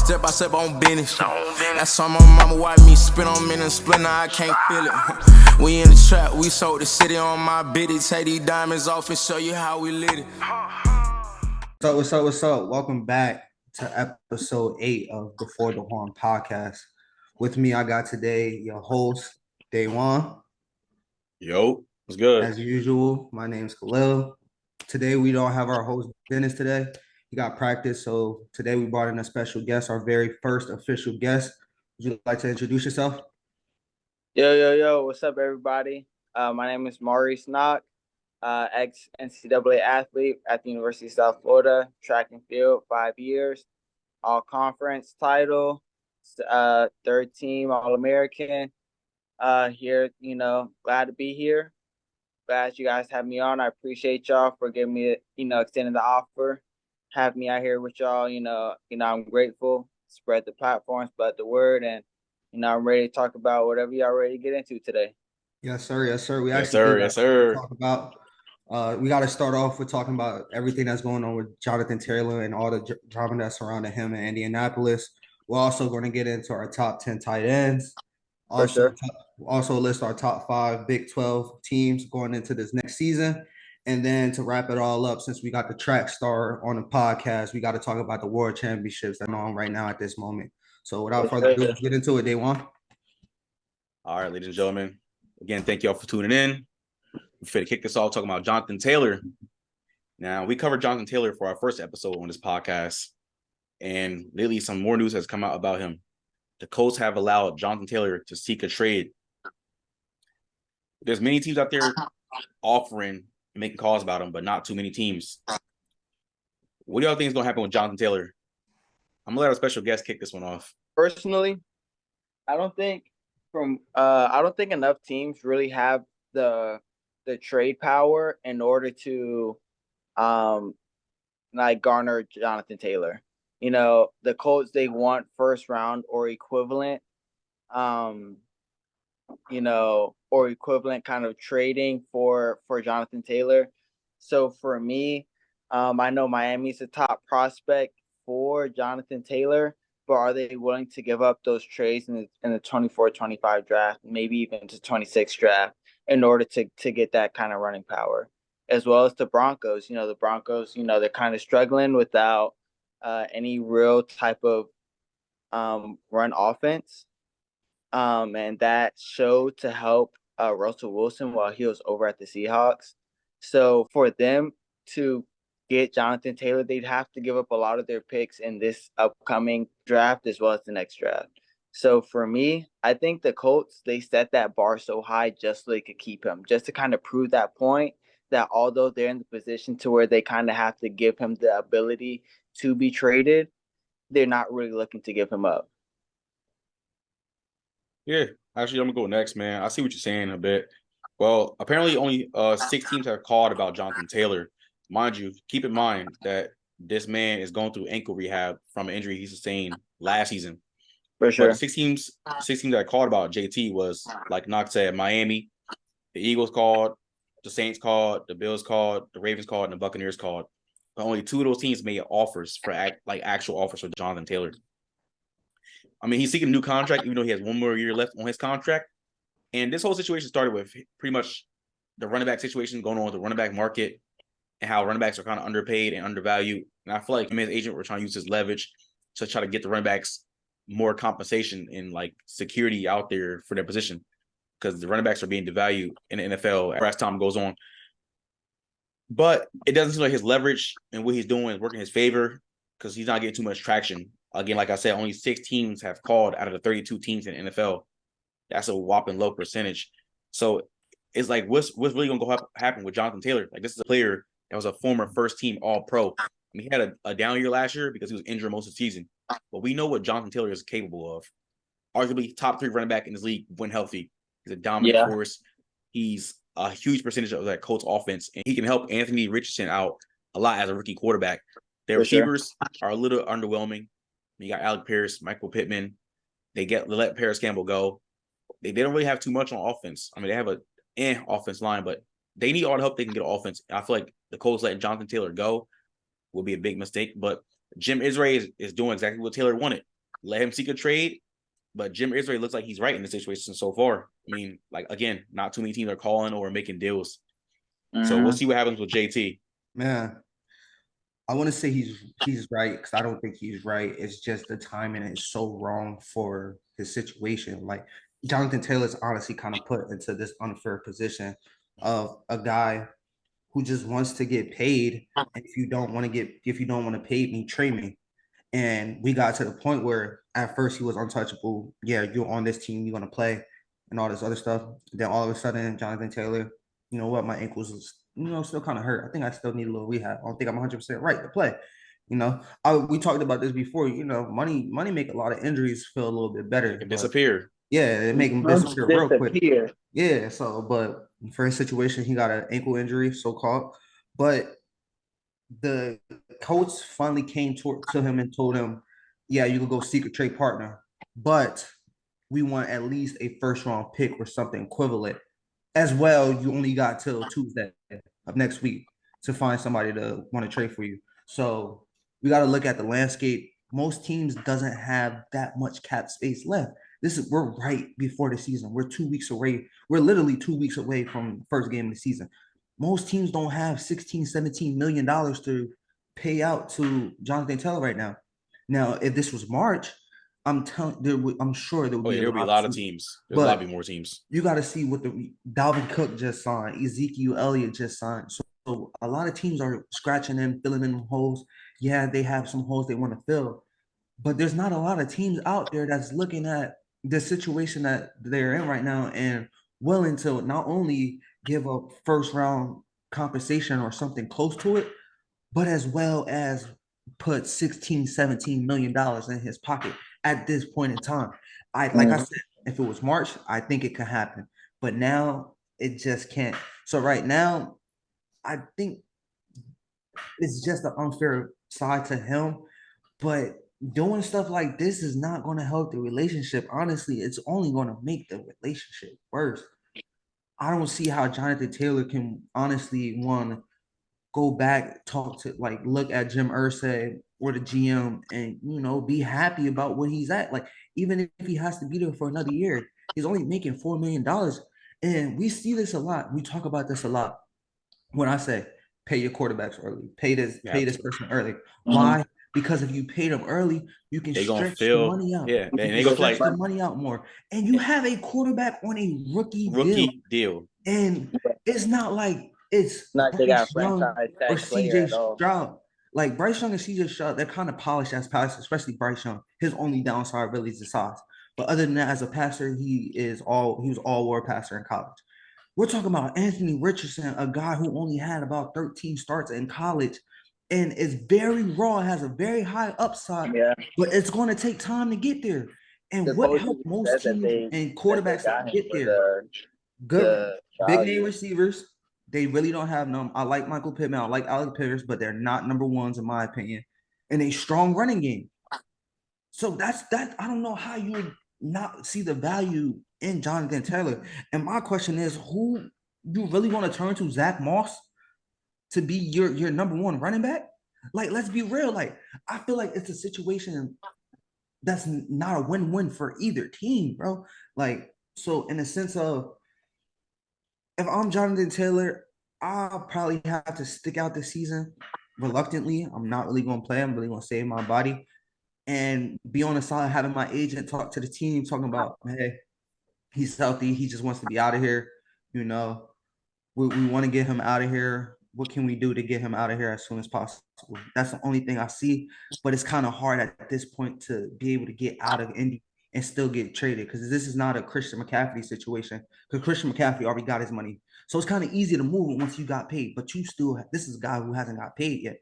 step by step on business. That's on my mama, watch me spin on me and split, now I can't feel it. We in the trap, we sold the city on my biddy. Take these diamonds off and show you how we lit it. What's up? Welcome back to episode 8 of the For the Horn podcast. With me, I got today your host, Day One. Yo, what's good? As usual, my name's Khalil. Today, we don't have our host, Dennis, today. He got practice, so today we brought in a special guest, our very first official guest. Would you like to introduce yourself? Yo, what's up, everybody? My name is Maurice Knock, ex-NCAA athlete at the University of South Florida, track and field, 5 years, all-conference title, third team All-American. Here, glad to be here. Glad you guys have me on. I appreciate y'all for giving me, extending the offer. Have me out here with y'all. I'm grateful. Spread the platform, spread the word, and I'm ready to talk about whatever y'all ready to get into today. Yes, sir. We Yes, sir. talk about. We got to start off with talking about everything that's going on with Jonathan Taylor and all the drama that surrounded him in Indianapolis. We're also going to get into our top 10 tight ends. Also list our top 5 BIG-12 teams going into this next season. And then to wrap it all up, since we got the track star on the podcast, we got to talk about the world championships that are on right now at this moment. So without further ado, let's get into it, Day One. All right, ladies and gentlemen. Again, thank y'all for tuning in. We're fit to kick this off talking about Jonathan Taylor. Now, we covered Jonathan Taylor for our first episode on this podcast, and lately some more news has come out about him. The Colts have allowed Jonathan Taylor to seek a trade. There's many teams out there offering and making calls about him, but not too many teams. What do y'all think is going to happen with Jonathan Taylor? I'm going to let our special guest kick this one off. Personally, I don't think enough teams really have the trade power in order to garner Jonathan Taylor. The Colts, they want first round or equivalent kind of trading for Jonathan Taylor. So for me, I know Miami's the top prospect for Jonathan Taylor, but are they willing to give up those trades in the 24-25 draft, maybe even to 26 draft, in order to get that kind of running power? As well as the Broncos. The Broncos, they're kind of struggling without any real type of run offense. And that showed to help Russell Wilson while he was over at the Seahawks. So for them to get Jonathan Taylor, they'd have to give up a lot of their picks in this upcoming draft as well as the next draft. So for me, I think the Colts, they set that bar so high just so they could keep him, just to kind of prove that point that although they're in the position to where they kind of have to give him the ability to be traded, they're not really looking to give him up. Yeah, actually, I'm going to go next, man. I see what you're saying a bit. Well, apparently only 6 teams have called about Jonathan Taylor. Mind you, keep in mind that this man is going through ankle rehab from an injury he sustained last season. For sure. But 6 teams that called about JT was, like Knox said, Miami, the Eagles called, the Saints called, the Bills called, the Ravens called, and the Buccaneers called. But only 2 of those teams made offers for actual offers for Jonathan Taylor. I mean, he's seeking a new contract, even though he has 1 more year left on his contract. And this whole situation started with pretty much the running back situation going on with the running back market and how running backs are kind of underpaid and undervalued. And I feel like him and his agent were trying to use his leverage to try to get the running backs more compensation and security out there for their position, because the running backs are being devalued in the NFL as time goes on. But it doesn't seem like his leverage and what he's doing is working in his favor, because he's not getting too much traction. Again, like I said, only 6 teams have called out of the 32 teams in the NFL. That's a whopping low percentage. So it's like, what's really going to happen with Jonathan Taylor? Like, this is a player that was a former first-team All-Pro. I mean, he had a down year last year because he was injured most of the season. But we know what Jonathan Taylor is capable of. Arguably top 3 running back in this league when healthy. He's a dominant force. He's a huge percentage of that Colts offense, and he can help Anthony Richardson out a lot as a rookie quarterback. Their receivers are a little underwhelming. You got Alec Pierce, Michael Pittman. They let Paris Campbell go. They don't really have too much on offense. I mean, they have an offense line, but they need all the help they can get on offense. I feel like the Colts letting Jonathan Taylor go will be a big mistake. But Jim Irsay is doing exactly what Taylor wanted. let him seek a trade. But Jim Irsay looks like he's right in the situation so far. I mean, like, again, not too many teams are calling or making deals. So we'll see what happens with JT. Man, I want to say he's right because I don't think he's right. It's just the timing is so wrong for his situation. Like Jonathan Taylor's honestly kind of put into this unfair position of a guy who just wants to get paid. And if you don't want to pay me, trade me. And we got to the point where at first he was untouchable. Yeah, you're on this team, you're gonna play, and all this other stuff. Then all of a sudden, Jonathan Taylor, you know what, my ankles is, still kind of hurt. I think I still need a little rehab. I don't think I'm 100% right to play. We talked about this before. Money make a lot of injuries feel a little bit better. It can disappear. Yeah, it make them disappear real quick. Yeah, so but for his situation, he got an ankle injury, so called. But the Colts finally came to him and told him, yeah, you can go seek a trade partner, but we want at least a first round pick or something equivalent. As well, you only got till Tuesday of next week to find somebody to want to trade for you. So we got to look at the landscape. Most teams doesn't have that much cap space left. We're right before the season. We're 2 weeks away. We're literally 2 weeks away from the first game of the season. Most teams don't have 16, 17 million dollars to pay out to Jonathan Taylor right now. Now, if this was March, I'm sure there would there'll be a lot of teams. There's a lot more teams. You got to see what the Dalvin Cook just signed, Ezekiel Elliott just signed. So a lot of teams are scratching in, filling in holes. Yeah, they have some holes they want to fill, but there's not a lot of teams out there that's looking at the situation that they're in right now and willing to not only give up first round compensation or something close to it, but as well as put 16, 17 million dollars in his pocket at this point in time. I said, if it was March, I think it could happen. But now it just can't. So right now, I think it's just an unfair side to him. But doing stuff like this is not going to help the relationship. Honestly, it's only going to make the relationship worse. I don't see how Jonathan Taylor can honestly go back, look at Jim Irsay or the GM and be happy about what he's at. Like, even if he has to be there for another year, he's only making $4 million. And we see this a lot. We talk about this a lot. When I say pay your quarterbacks early, pay this person early. Why? Because if you pay them early, you can stretch the money out. Yeah, and they go stretch the money out more. And you have a quarterback on a rookie deal. And it's not like it's not they got franchise or CJ Stroud. Like Bryce Young and CJ Stroud, they're kind of polished as passers, especially Bryce Young. His only downside really is the size. But other than that, as a passer, he was all-war passer in college. We're talking about Anthony Richardson, a guy who only had about 13 starts in college and is very raw, has a very high upside, but it's going to take time to get there. And what helped most teams and quarterbacks get there? Good, big name receivers. They really don't have them. I like Michael Pittman. I like Alec Pierce, but they're not number ones in my opinion. And a strong running game. So that's that. I don't know how you would not see the value in Jonathan Taylor. And my question is, who you really want to turn to? Zach Moss to be your number one running back? Like, let's be real. Like, I feel like it's a situation that's not a win-win for either team, bro. Like, so in the sense of, if I'm Jonathan Taylor, I'll probably have to stick out this season reluctantly. I'm not really going to play. I'm really going to save my body and be on the side, having my agent talk to the team, talking about, hey, he's healthy. He just wants to be out of here. We want to get him out of here. What can we do to get him out of here as soon as possible? That's the only thing I see. But it's kind of hard at this point to be able to get out of Indy and still get traded, because this is not a Christian McCaffrey situation, because Christian McCaffrey already got his money. So it's kind of easy to move once you got paid, but this is a guy who hasn't got paid yet.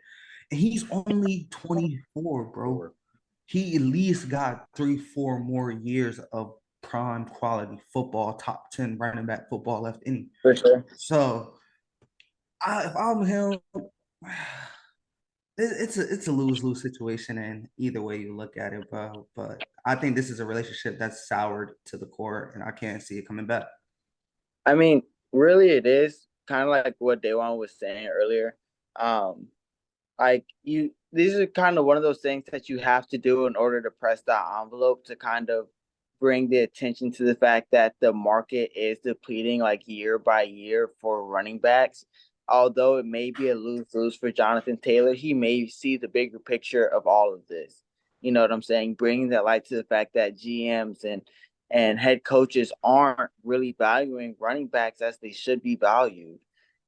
And he's only 24, bro. He at least got 3-4 more years of prime quality football, top 10 running back football left in him. For sure. So if I'm him, it's a lose-lose situation, and either way you look at it, bro. But I think this is a relationship that's soured to the core, and I can't see it coming back. I mean, really, it is kind of like what Daewon was saying earlier. Like these are kind of one of those things that you have to do in order to press that envelope to kind of bring the attention to the fact that the market is depleting like year by year for running backs. Although it may be a lose-lose for Jonathan Taylor, he may see the bigger picture of all of this. You know what I'm saying? Bringing that light to the fact that GMs and head coaches aren't really valuing running backs as they should be valued.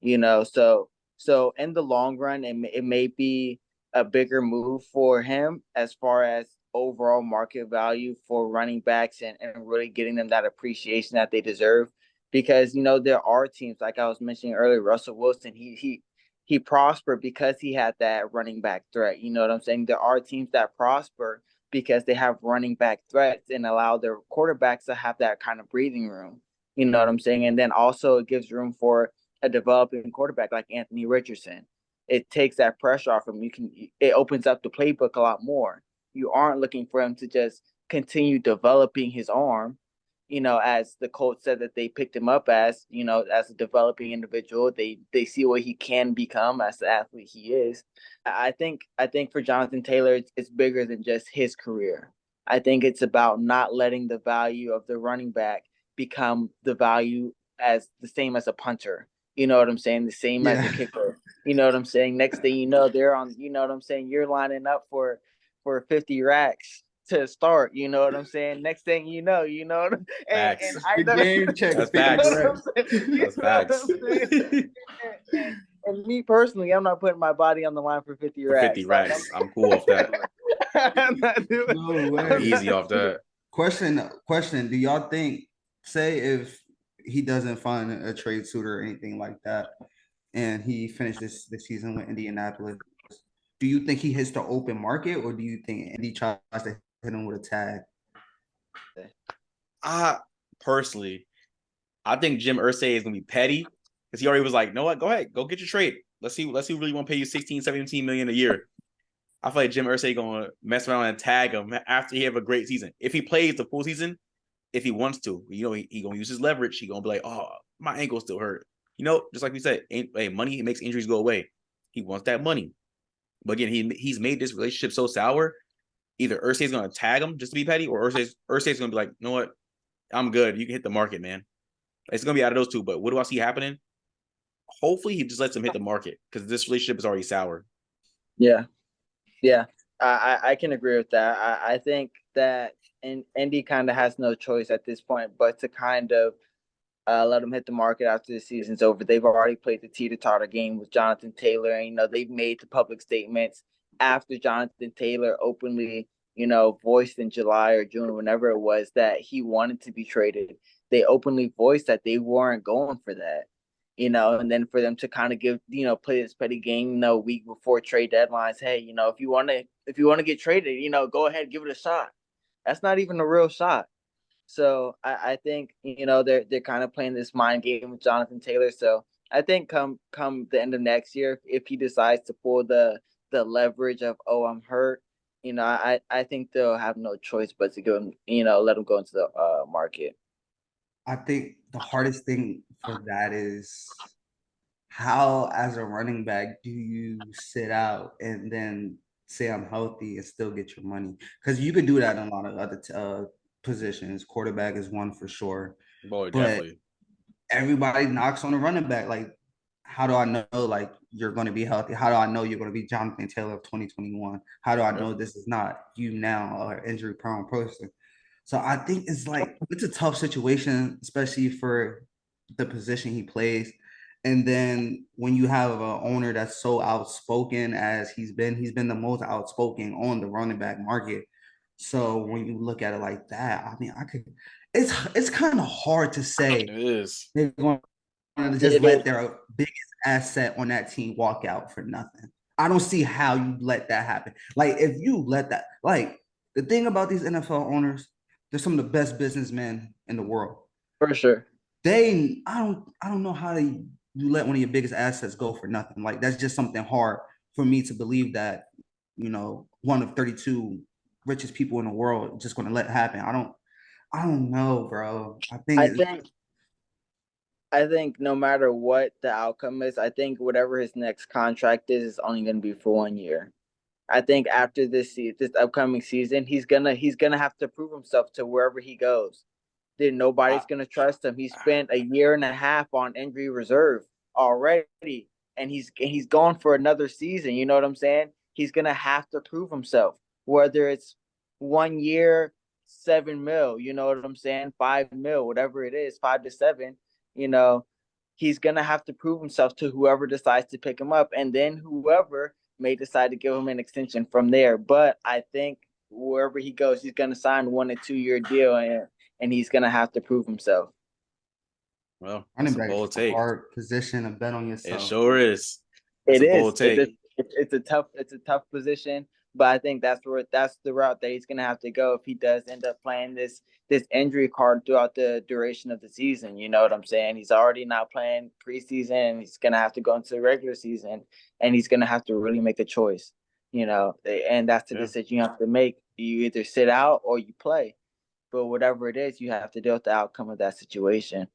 So in the long run, it may be a bigger move for him as far as overall market value for running backs and really getting them that appreciation that they deserve. Because there are teams like I was mentioning earlier, Russell Wilson, he prospered because he had that running back threat. You know what I'm saying? There are teams that prosper because they have running back threats and allow their quarterbacks to have that kind of breathing room. You know what I'm saying? And then also it gives room for a developing quarterback like Anthony Richardson. It takes that pressure off him. It opens up the playbook a lot more. You aren't looking for him to just continue developing his arm, as the Colts said that they picked him up as a developing individual. They see what he can become as the athlete he is. I think for Jonathan Taylor, it's bigger than just his career. I think it's about not letting the value of the running back become the value as the same as a punter. You know what I'm saying? The same as a kicker. You know what I'm saying? Next thing you know, they're on. You know what I'm saying? You're lining up for 50 racks to start. You know what I'm saying? Next thing you know, Facts. and I The game check. That's facts. That's facts. And me personally, I'm not putting my body on the line for 50 For racks. 50 racks. I'm cool off that. I'm not doing. No way. I'm easy off that. Question. Do y'all think, say if he doesn't find a trade suitor or anything like that, and he finished this season with Indianapolis, do you think he hits the open market, or do you think Indy tries to hit him with a tag? Personally, I think Jim Irsay is gonna be petty because he already was like, "No, what? Go ahead, go get your trade. Let's see who really want to pay you 16, 17 million a year." I feel like Jim Irsay gonna mess around and tag him after he have a great season. If he plays the full season, if he wants to, he gonna use his leverage. He gonna be like, "Oh, my ankle still hurt." Just like we said, money makes injuries go away. He wants that money. But again, he's made this relationship so sour. Either Irsay's gonna tag him just to be petty, or Irsay's gonna be like, "You know what? I'm good. You can hit the market, man." It's gonna be out of those two. But what do I see happening? Hopefully, he just lets him hit the market because this relationship is already sour. Yeah. I can agree with that. I think that Indy kind of has no choice at this point but to kind of let him hit the market after the season's over. They've already played the teeter-totter game with Jonathan Taylor, and they've made the public statements after Jonathan Taylor openly voiced in July or June, whenever it was, that he wanted to be traded. They openly voiced that they weren't going for that. And then for them to kind of play this petty game, a week before trade deadlines. Hey, if you want to get traded, go ahead, give it a shot. That's not even a real shot. So I think they're kind of playing this mind game with Jonathan Taylor. So I think come the end of next year, if he decides to pull the leverage of, oh, I'm hurt, I think they'll have no choice but to go let him go into the market. I think the hardest thing for that is how, as a running back, do you sit out and then say I'm healthy and still get your money? Because you could do that in a lot of other positions. Quarterback is one for sure. Boy, but definitely. Everybody knocks on the running back. Like, how do I know like you're going to be healthy? How do I know you're going to be Jonathan Taylor of 2021? How do I know this is not you now, or injury prone person? So I think it's a tough situation, especially for the position he plays. And then when you have an owner that's so outspoken as he's been the most outspoken on the running back market. So when you look at it like that, I mean, it's kind of hard to say It is. they're going to just let their biggest asset on that team walk out for nothing. I don't see how you let that happen. Like, if you let that, like, the thing about these NFL owners, they're some of the best businessmen in the world. For sure. I don't know how you let one of your biggest assets go for nothing. Like, that's just something hard for me to believe that, one of 32 richest people in the world is just going to let it happen. I don't know, bro. I think no matter what the outcome is, I think whatever his next contract is only going to be for 1 year. I think after this upcoming season, he's gonna have to prove himself to wherever he goes. Then nobody's gonna trust him. He spent a year and a half on injury reserve already, and he's gone for another season. You know what I'm saying? He's gonna have to prove himself, whether it's 1 year, 7 mil. You know what I'm saying? 5 mil, whatever it is, 5 to 7. You know, he's gonna have to prove himself to whoever decides to pick him up, and then whoever may decide to give him an extension from there. But I think wherever he goes, he's gonna sign 1 to 2 year deal, and he's gonna have to prove himself. Well, Running that's a back bold is a take. hard position to bet on It yourself. sure is. That's It a bold is. take. It's a tough position, but I think that's the route that he's gonna have to go if he does end up playing this injury card throughout the duration of the season. You know what I'm saying? He's already not playing preseason, and he's gonna have to go into the regular season, and he's gonna have to really make a choice. You know, and that's the decision you have to make. You either sit out or you play. But whatever it is, you have to deal with the outcome of that situation.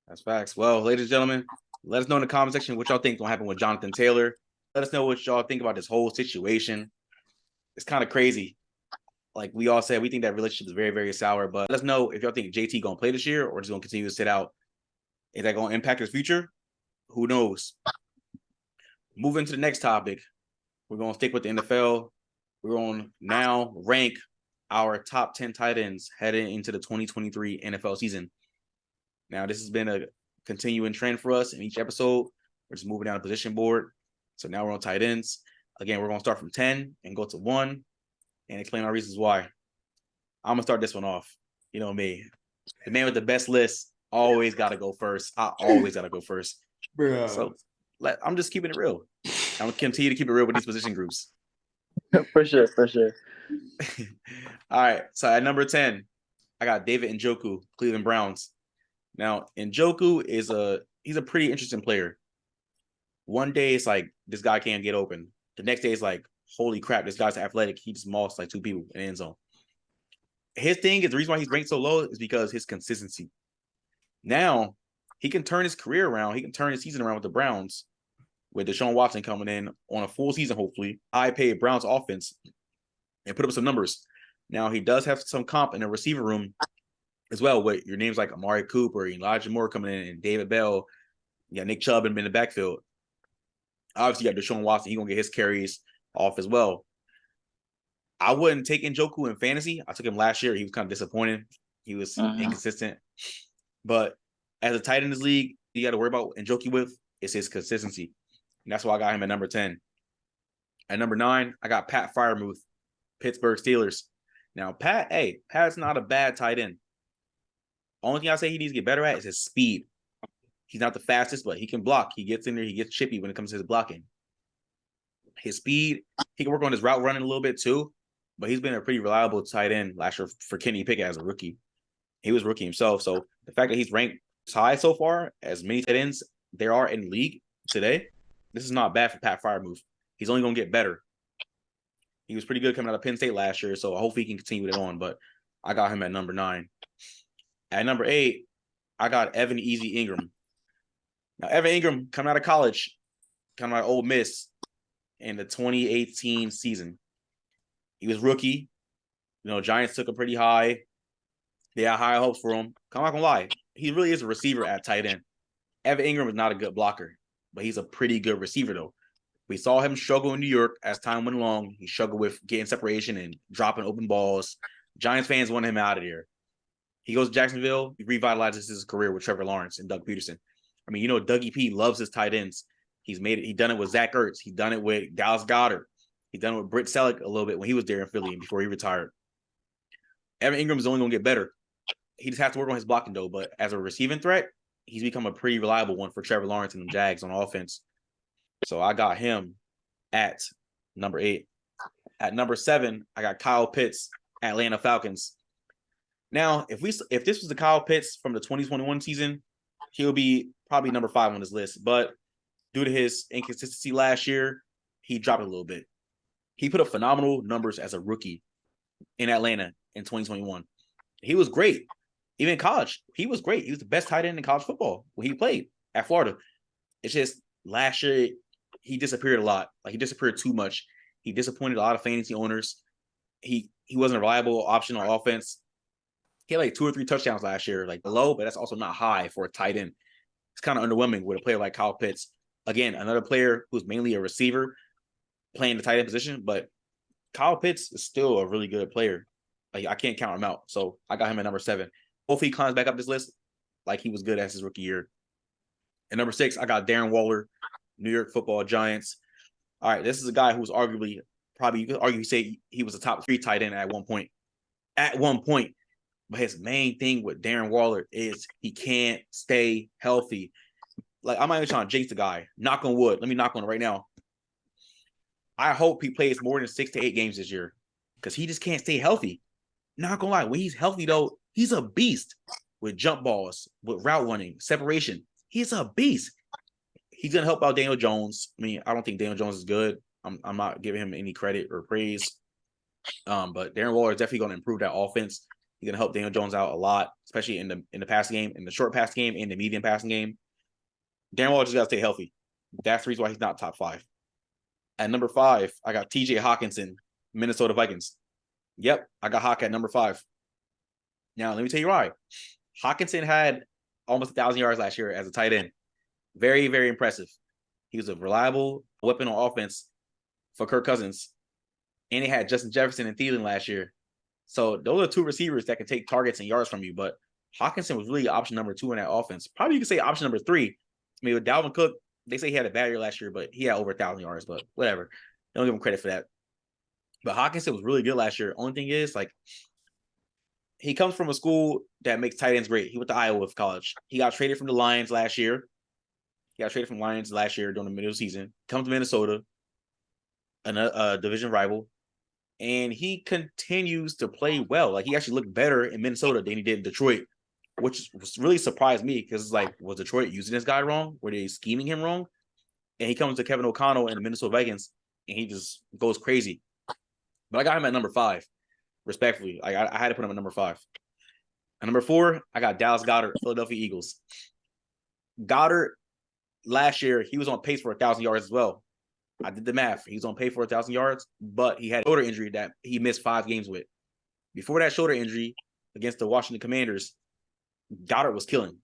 That's facts. Well, ladies and gentlemen, let us know in the comment section what y'all think gonna happen with Jonathan Taylor. Let us know what y'all think about this whole situation. It's kind of crazy. Like we all said, we think that relationship is very, very sour. But let us know if y'all think JT gonna play this year or just gonna continue to sit out. Is that gonna impact his future? Who knows? Moving to the next topic, we're gonna stick with the NFL. We're gonna now rank our top 10 tight ends heading into the 2023 NFL season. Now, this has been a continuing trend for us in each episode. We're just moving down the position board. So now we're on tight ends. Again, we're going to start from 10 and go to 1 and explain our reasons why. I'm going to start this one off. You know me. The man with the best list always got to go first. I always got to go first. Bro. So I'm just keeping it real. I'm going to continue to keep it real with these position groups. For sure. All right. So at number 10, I got David Njoku, Cleveland Browns. Now, Njoku he's a pretty interesting player. One day it's like this guy can't get open. The next day it's like, holy crap, this guy's athletic. He just mossed like 2 people in the end zone. His thing is the reason why he's ranked so low is because his consistency. Now he can turn his career around. He can turn his season around with the Browns, with Deshaun Watson coming in on a full season, hopefully. High-paid Browns offense and put up some numbers. Now he does have some comp in the receiver room as well, with your names like Amari Cooper, Elijah Moore coming in, and David Bell. You got Nick Chubb in the backfield. Obviously, you got Deshaun Watson. He's going to get his carries off as well. I wouldn't take Njoku in fantasy. I took him last year. He was kind of disappointing. He was inconsistent. But as a tight end in this league, you got to worry about Njoku with is his consistency. And that's why I got him at number 10. At number 9, I got Pat Freiermuth, Pittsburgh Steelers. Now, Pat's not a bad tight end. Only thing I say he needs to get better at is his speed. He's not the fastest, but he can block. He gets in there. He gets chippy when it comes to his blocking. His speed, he can work on his route running a little bit too, but he's been a pretty reliable tight end last year for Kenny Pickett as a rookie. He was rookie himself. So the fact that he's ranked high so far, as many tight ends there are in the league today, this is not bad for Pat Freiermuth. He's only going to get better. He was pretty good coming out of Penn State last year, so hopefully he can continue it on, but I got him at number 9. At number 8, I got Evan Easy Ingram. Now, Evan Ingram coming out of college, coming out of Ole Miss in the 2018 season. He was rookie. You know, Giants took him pretty high. They had high hopes for him. I'm not going to lie. He really is a receiver at tight end. Evan Ingram is not a good blocker, but he's a pretty good receiver, though. We saw him struggle in New York as time went along. He struggled with getting separation and dropping open balls. Giants fans wanted him out of there. He goes to Jacksonville. He revitalizes his career with Trevor Lawrence and Doug Peterson. I mean, you know, Dougie P loves his tight ends. He's made it. He done it with Zach Ertz. He done it with Dallas Goedert. He done it with Britt Selleck a little bit when he was there in Philly and before he retired. Evan Ingram is only going to get better. He just has to work on his blocking, though. But as a receiving threat, he's become a pretty reliable one for Trevor Lawrence and the Jags on offense. So I got him at number 8. At number 7, I got Kyle Pitts, Atlanta Falcons. Now, if this was the Kyle Pitts from the 2021 season, he'll be probably number 5 on this list. But due to his inconsistency last year, he dropped a little bit. He put up phenomenal numbers as a rookie in Atlanta in 2021. He was great. Even in college, he was great. He was the best tight end in college football when he played at Florida. It's just last year, he disappeared a lot. Like, he disappeared too much. He disappointed a lot of fantasy owners. He wasn't a reliable option on offense. He had like 2 or 3 touchdowns last year, like low, but that's also not high for a tight end. It's kind of underwhelming with a player like Kyle Pitts. Again, another player who's mainly a receiver playing the tight end position, but Kyle Pitts is still a really good player. Like, I can't count him out. So I got him at number 7. Hopefully he climbs back up this list like he was good as his rookie year. At number 6, I got Darren Waller, New York Football Giants. All right, this is a guy who's arguably, probably you could argue, say he was a top 3 tight end at one point. At one point. But his main thing with Darren Waller is he can't stay healthy. Like, I'm not even trying to jinx the guy. Knock on wood. Let me knock on it right now. I hope he plays more than 6 to 8 games this year because he just can't stay healthy. Not gonna lie, when he's healthy though, he's a beast with jump balls, with route running, separation. He's a beast. He's gonna help out Daniel Jones. I mean, I don't think Daniel Jones is good. I'm not giving him any credit or praise. But Darren Waller is definitely gonna improve that offense. He's gonna help Daniel Jones out a lot, especially in the passing game, in the short passing game, and the medium passing game. Darren Waller just gotta stay healthy. That's the reason why he's not top 5. At number 5, I got TJ Hawkinson, Minnesota Vikings. Yep, I got Hawk at number 5. Now, let me tell you why. Hawkinson had almost 1,000 yards last year as a tight end. Very, very impressive. He was a reliable weapon on offense for Kirk Cousins. And he had Justin Jefferson and Thielen last year. So those are 2 receivers that can take targets and yards from you. But Hawkinson was really option number 2 in that offense. Probably you could say option number 3. I mean, with Dalvin Cook, they say he had a bad year last year, but he had over 1,000 yards. But whatever. Don't give him credit for that. But Hawkinson was really good last year. Only thing is, like, he comes from a school that makes tight ends great. He went to Iowa for college. He got traded from the Lions last year. During the middle of the season. Comes to Minnesota, a division rival. And he continues to play well. Like, he actually looked better in Minnesota than he did in Detroit, which really surprised me because it's like, was Detroit using this guy wrong? Were they scheming him wrong? And he comes to Kevin O'Connell and the Minnesota Vikings, and he just goes crazy. But I got him at number 5, respectfully. I had to put him at number 5. At number 4, I got Dallas Goedert, Philadelphia Eagles. Goddard, last year, he was on pace for 1,000 yards as well. I did the math. He was on pace for 1,000 yards, but he had a shoulder injury that he missed 5 games with. Before that shoulder injury against the Washington Commanders, Goddard was killing.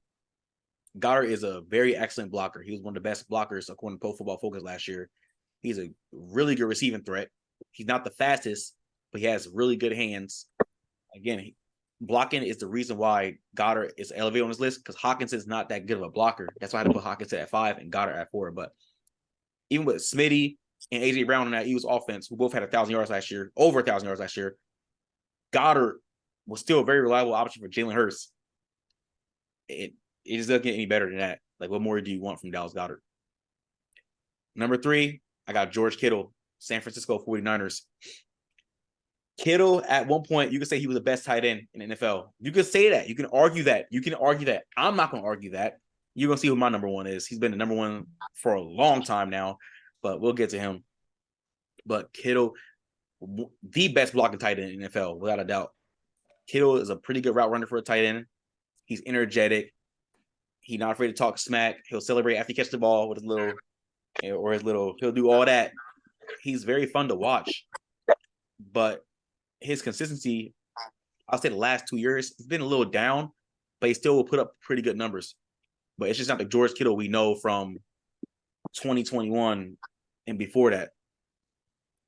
Goddard is a very excellent blocker. He was one of the best blockers according to Pro Football Focus last year. He's a really good receiving threat. He's not the fastest, but he has really good hands. Again, blocking is the reason why Goddard is elevated on this list because Hawkinson is not that good of a blocker. That's why I had to put Hawkinson at 5 and Goddard at 4. But even with Smitty and A.J. Brown in that Eagles offense, who both had 1,000 yards last year, over 1,000 yards last year, Goddard was still a very reliable option for Jalen Hurts. It just doesn't get any better than that. Like, what more do you want from Dallas Goedert? Number 3, I got George Kittle, San Francisco 49ers. Kittle, at one point, you could say he was the best tight end in the NFL. You could say that. You can argue that. I'm not going to argue that. You're going to see who my number 1 is. He's been the number 1 for a long time now, but we'll get to him. But Kittle, the best blocking tight end in the NFL, without a doubt. Kittle is a pretty good route runner for a tight end. He's energetic. He's not afraid to talk smack. He'll celebrate after he catches the ball with he'll do all that. He's very fun to watch. But his consistency, I'll say the last 2 years, it's been a little down, but he still will put up pretty good numbers. But it's just not the George Kittle we know from 2021 and before that.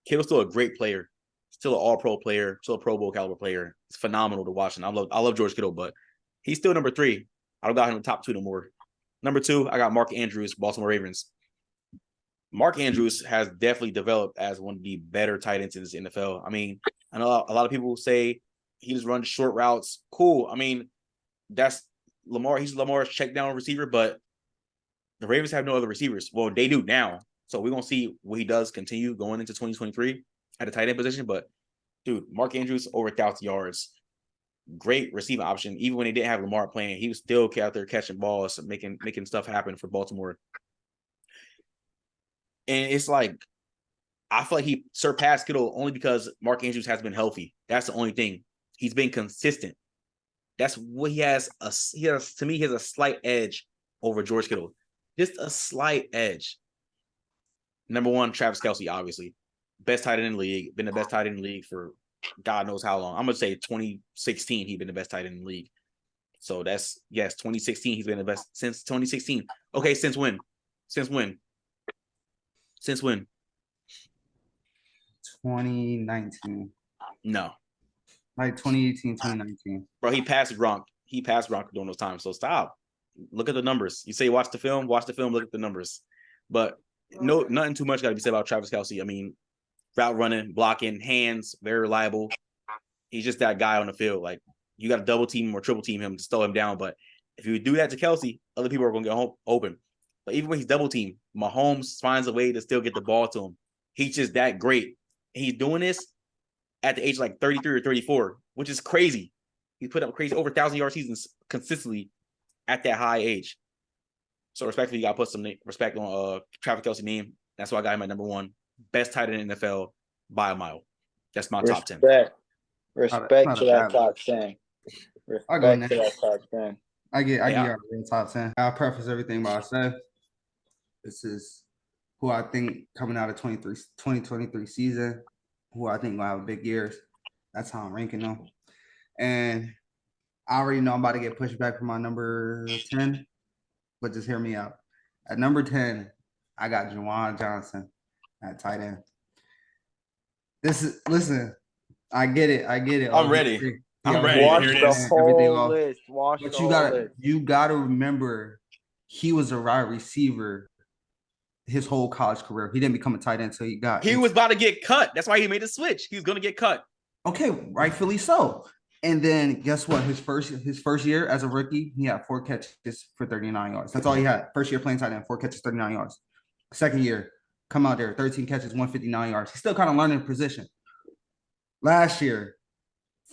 Kittle's still a great player, still an all-pro player, still a Pro Bowl caliber player. It's phenomenal to watch, and I love George Kittle, but he's still number 3. I don't got him in the top 2 no more. Number 2, I got Mark Andrews, Baltimore Ravens. Mark Andrews has definitely developed as one of the better tight ends in this NFL. I mean, I know a lot of people say he just runs short routes. Cool. I mean, that's Lamar. He's Lamar's check down receiver, but the Ravens have no other receivers. Well, they do now. So we're going to see what he does continue going into 2023 at the tight end position. But, dude, Mark Andrews, over 1,000 yards. Great receiving option. Even when he didn't have Lamar playing, he was still out there catching balls, making stuff happen for Baltimore. And it's like, I feel like he surpassed Kittle only because Mark Andrews has been healthy. That's the only thing. He's been consistent. That's what he has. To me, he has a slight edge over George Kittle. Just a slight edge. Number 1, Travis Kelce, obviously. best tight end in the league. Been the best tight end in the league for God knows how long. I'm gonna say 2016. He's been the best tight end in the league. So that's 2016. He's been the best since 2016. Okay, since when? Since when? Since when? 2019. No, Like 2018, 2019. bro. He passed Gronk. He passed Gronk during those times. So stop. Look at the numbers. You say watch the film. Watch the film. Look at the numbers. But no, nothing too much got to be said about Travis Kelce. I mean, route running, blocking, hands, very reliable. He's just that guy on the field. Like you got to double team him or triple team him to slow him down. But if you do that to Kelce, other people are going to get open. But even when he's double teamed, Mahomes finds a way to still get the ball to him. He's just that great. And he's doing this at the age of like 33 or 34, which is crazy. He put up crazy over 1,000-yard seasons consistently at that high age. So respectfully, you got to put some respect on Travis Kelce name. That's why I got him at number 1. Best tight end in the NFL by a mile. That's my top 10. Respect Not to a that bad top 10. I'll go Respect to that top 10. I get Yeah. y'all in top 10. I'll preface everything by saying this is who I think coming out of 2023 season, who I think will have big years. That's how I'm ranking them. And I already know I'm about to get pushed back from my number 10, but just hear me out. At number 10, I got Juwan Johnson at tight end. Listen, I get it. I'm ready. I'm ready. Watch Here it the is. whole list. Watch But the you whole list. gotta remember he was a wide receiver his whole college career. He didn't become a tight end until he got. He was about to get cut. That's why he made the switch. He was going to get cut. Okay, rightfully so. And then guess what? His first year as a rookie, he had 4 catches for 39 yards. That's all he had. First year playing tight end, 4 catches, 39 yards. Second year, come out there, 13 catches, 159 yards. He's still kind of learning position. Last year,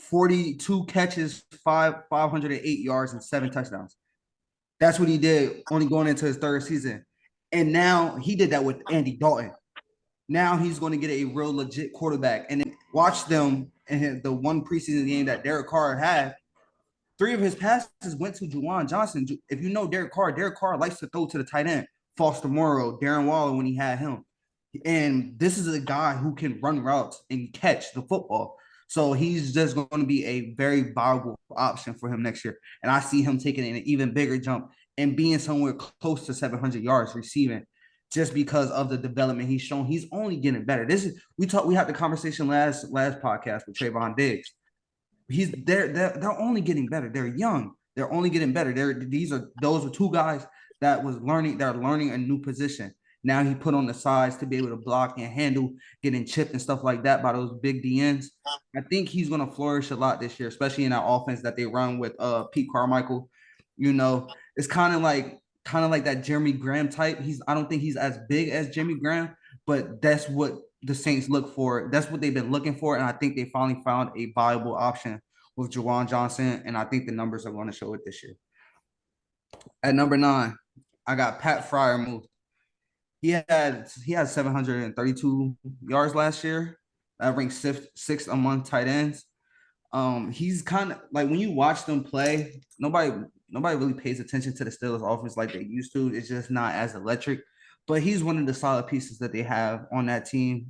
42 catches, 508 yards, and 7 touchdowns. That's what he did only going into his 3rd season. And now he did that with Andy Dalton. Now he's going to get a real legit quarterback. And then watch them in the one preseason game that Derek Carr had. 3 of his passes went to Juwan Johnson. If you know Derek Carr likes to throw to the tight end. Foster Moreau, Darren Waller when he had him. And this is a guy who can run routes and catch the football. So he's just going to be a very viable option for him next year. And I see him taking an even bigger jump and being somewhere close to 700 yards receiving just because of the development he's shown. He's only getting better. We had the conversation last podcast with Trayvon Diggs. They're only getting better. They're young. They're only getting better. Those are 2 guys that was learning. They're learning a new position. Now he put on the sides to be able to block and handle getting chipped and stuff like that by those big DNs. I think he's going to flourish a lot this year, especially in that offense that they run with Pete Carmichael. You know, it's kind of like that Jeremy Graham type. I don't think he's as big as Jimmy Graham, but that's what the Saints look for. That's what they've been looking for, and I think they finally found a viable option with Juwan Johnson, and I think the numbers are going to show it this year. At number 9, I got Pat Freiermuth. He had 732 yards last year. That ranked 6th among tight ends. He's kind of like when you watch them play, nobody really pays attention to the Steelers offense like they used to. It's just not as electric. But he's one of the solid pieces that they have on that team.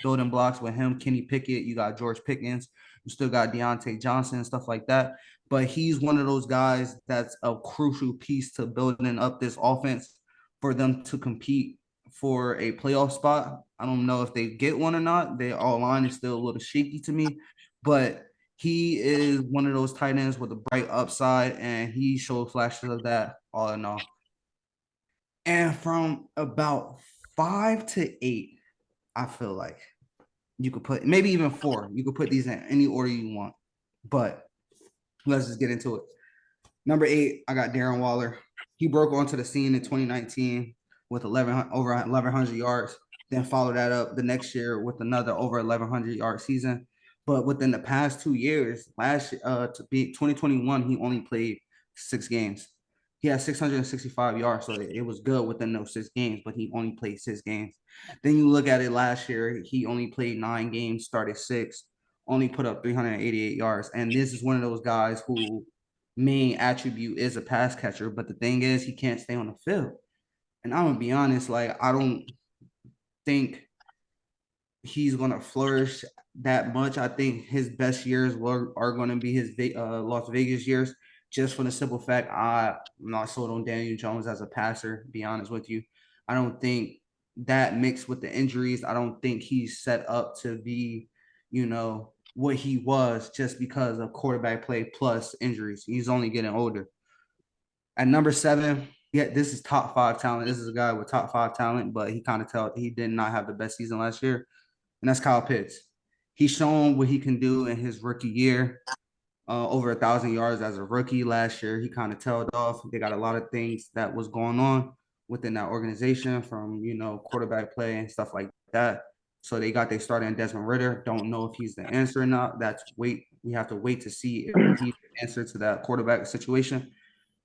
Building blocks with him, Kenny Pickett, you got George Pickens, you still got Deontay Johnson and stuff like that. But he's one of those guys that's a crucial piece to building up this offense for them to compete for a playoff spot. I don't know if they get one or not. Their all-line is still a little shaky to me, but he is one of those tight ends with a bright upside, and he showed flashes of that all in all. And from about 5 to 8, I feel like you could put, maybe even 4, you could put these in any order you want. But let's just get into it. Number 8, I got Darren Waller. He broke onto the scene in 2019 with over 1,100 yards, then followed that up the next year with another over 1,100-yard season. But within the past 2 years, to be 2021, he only played 6 games. He had 665 yards, so it was good within those 6 games, but he only played 6 games. Then you look at it last year, he only played 9 games, started 6, only put up 388 yards. And this is one of those guys who main attribute is a pass catcher, but the thing is he can't stay on the field. And I'm going to be honest, like, I don't think he's going to flourish that much. I think his best years are going to be his Las Vegas years, just for the simple fact I'm not sold on Daniel Jones as a passer, to be honest with you. I don't think that mixed with the injuries, I don't think he's set up to be, what he was just because of quarterback play plus injuries. He's only getting older. At number 7, yeah, this is top 5 talent. This is a guy with top 5 talent, but he did not have the best season last year, and that's Kyle Pitts. He's shown what he can do in his rookie year. Over 1,000 yards as a rookie last year. He kind of tailed off. They got a lot of things that was going on within that organization, from quarterback play and stuff like that. So they got their starter in Desmond Ridder. Don't know if he's the answer or not. We have to wait to see if he's the answer to that quarterback situation.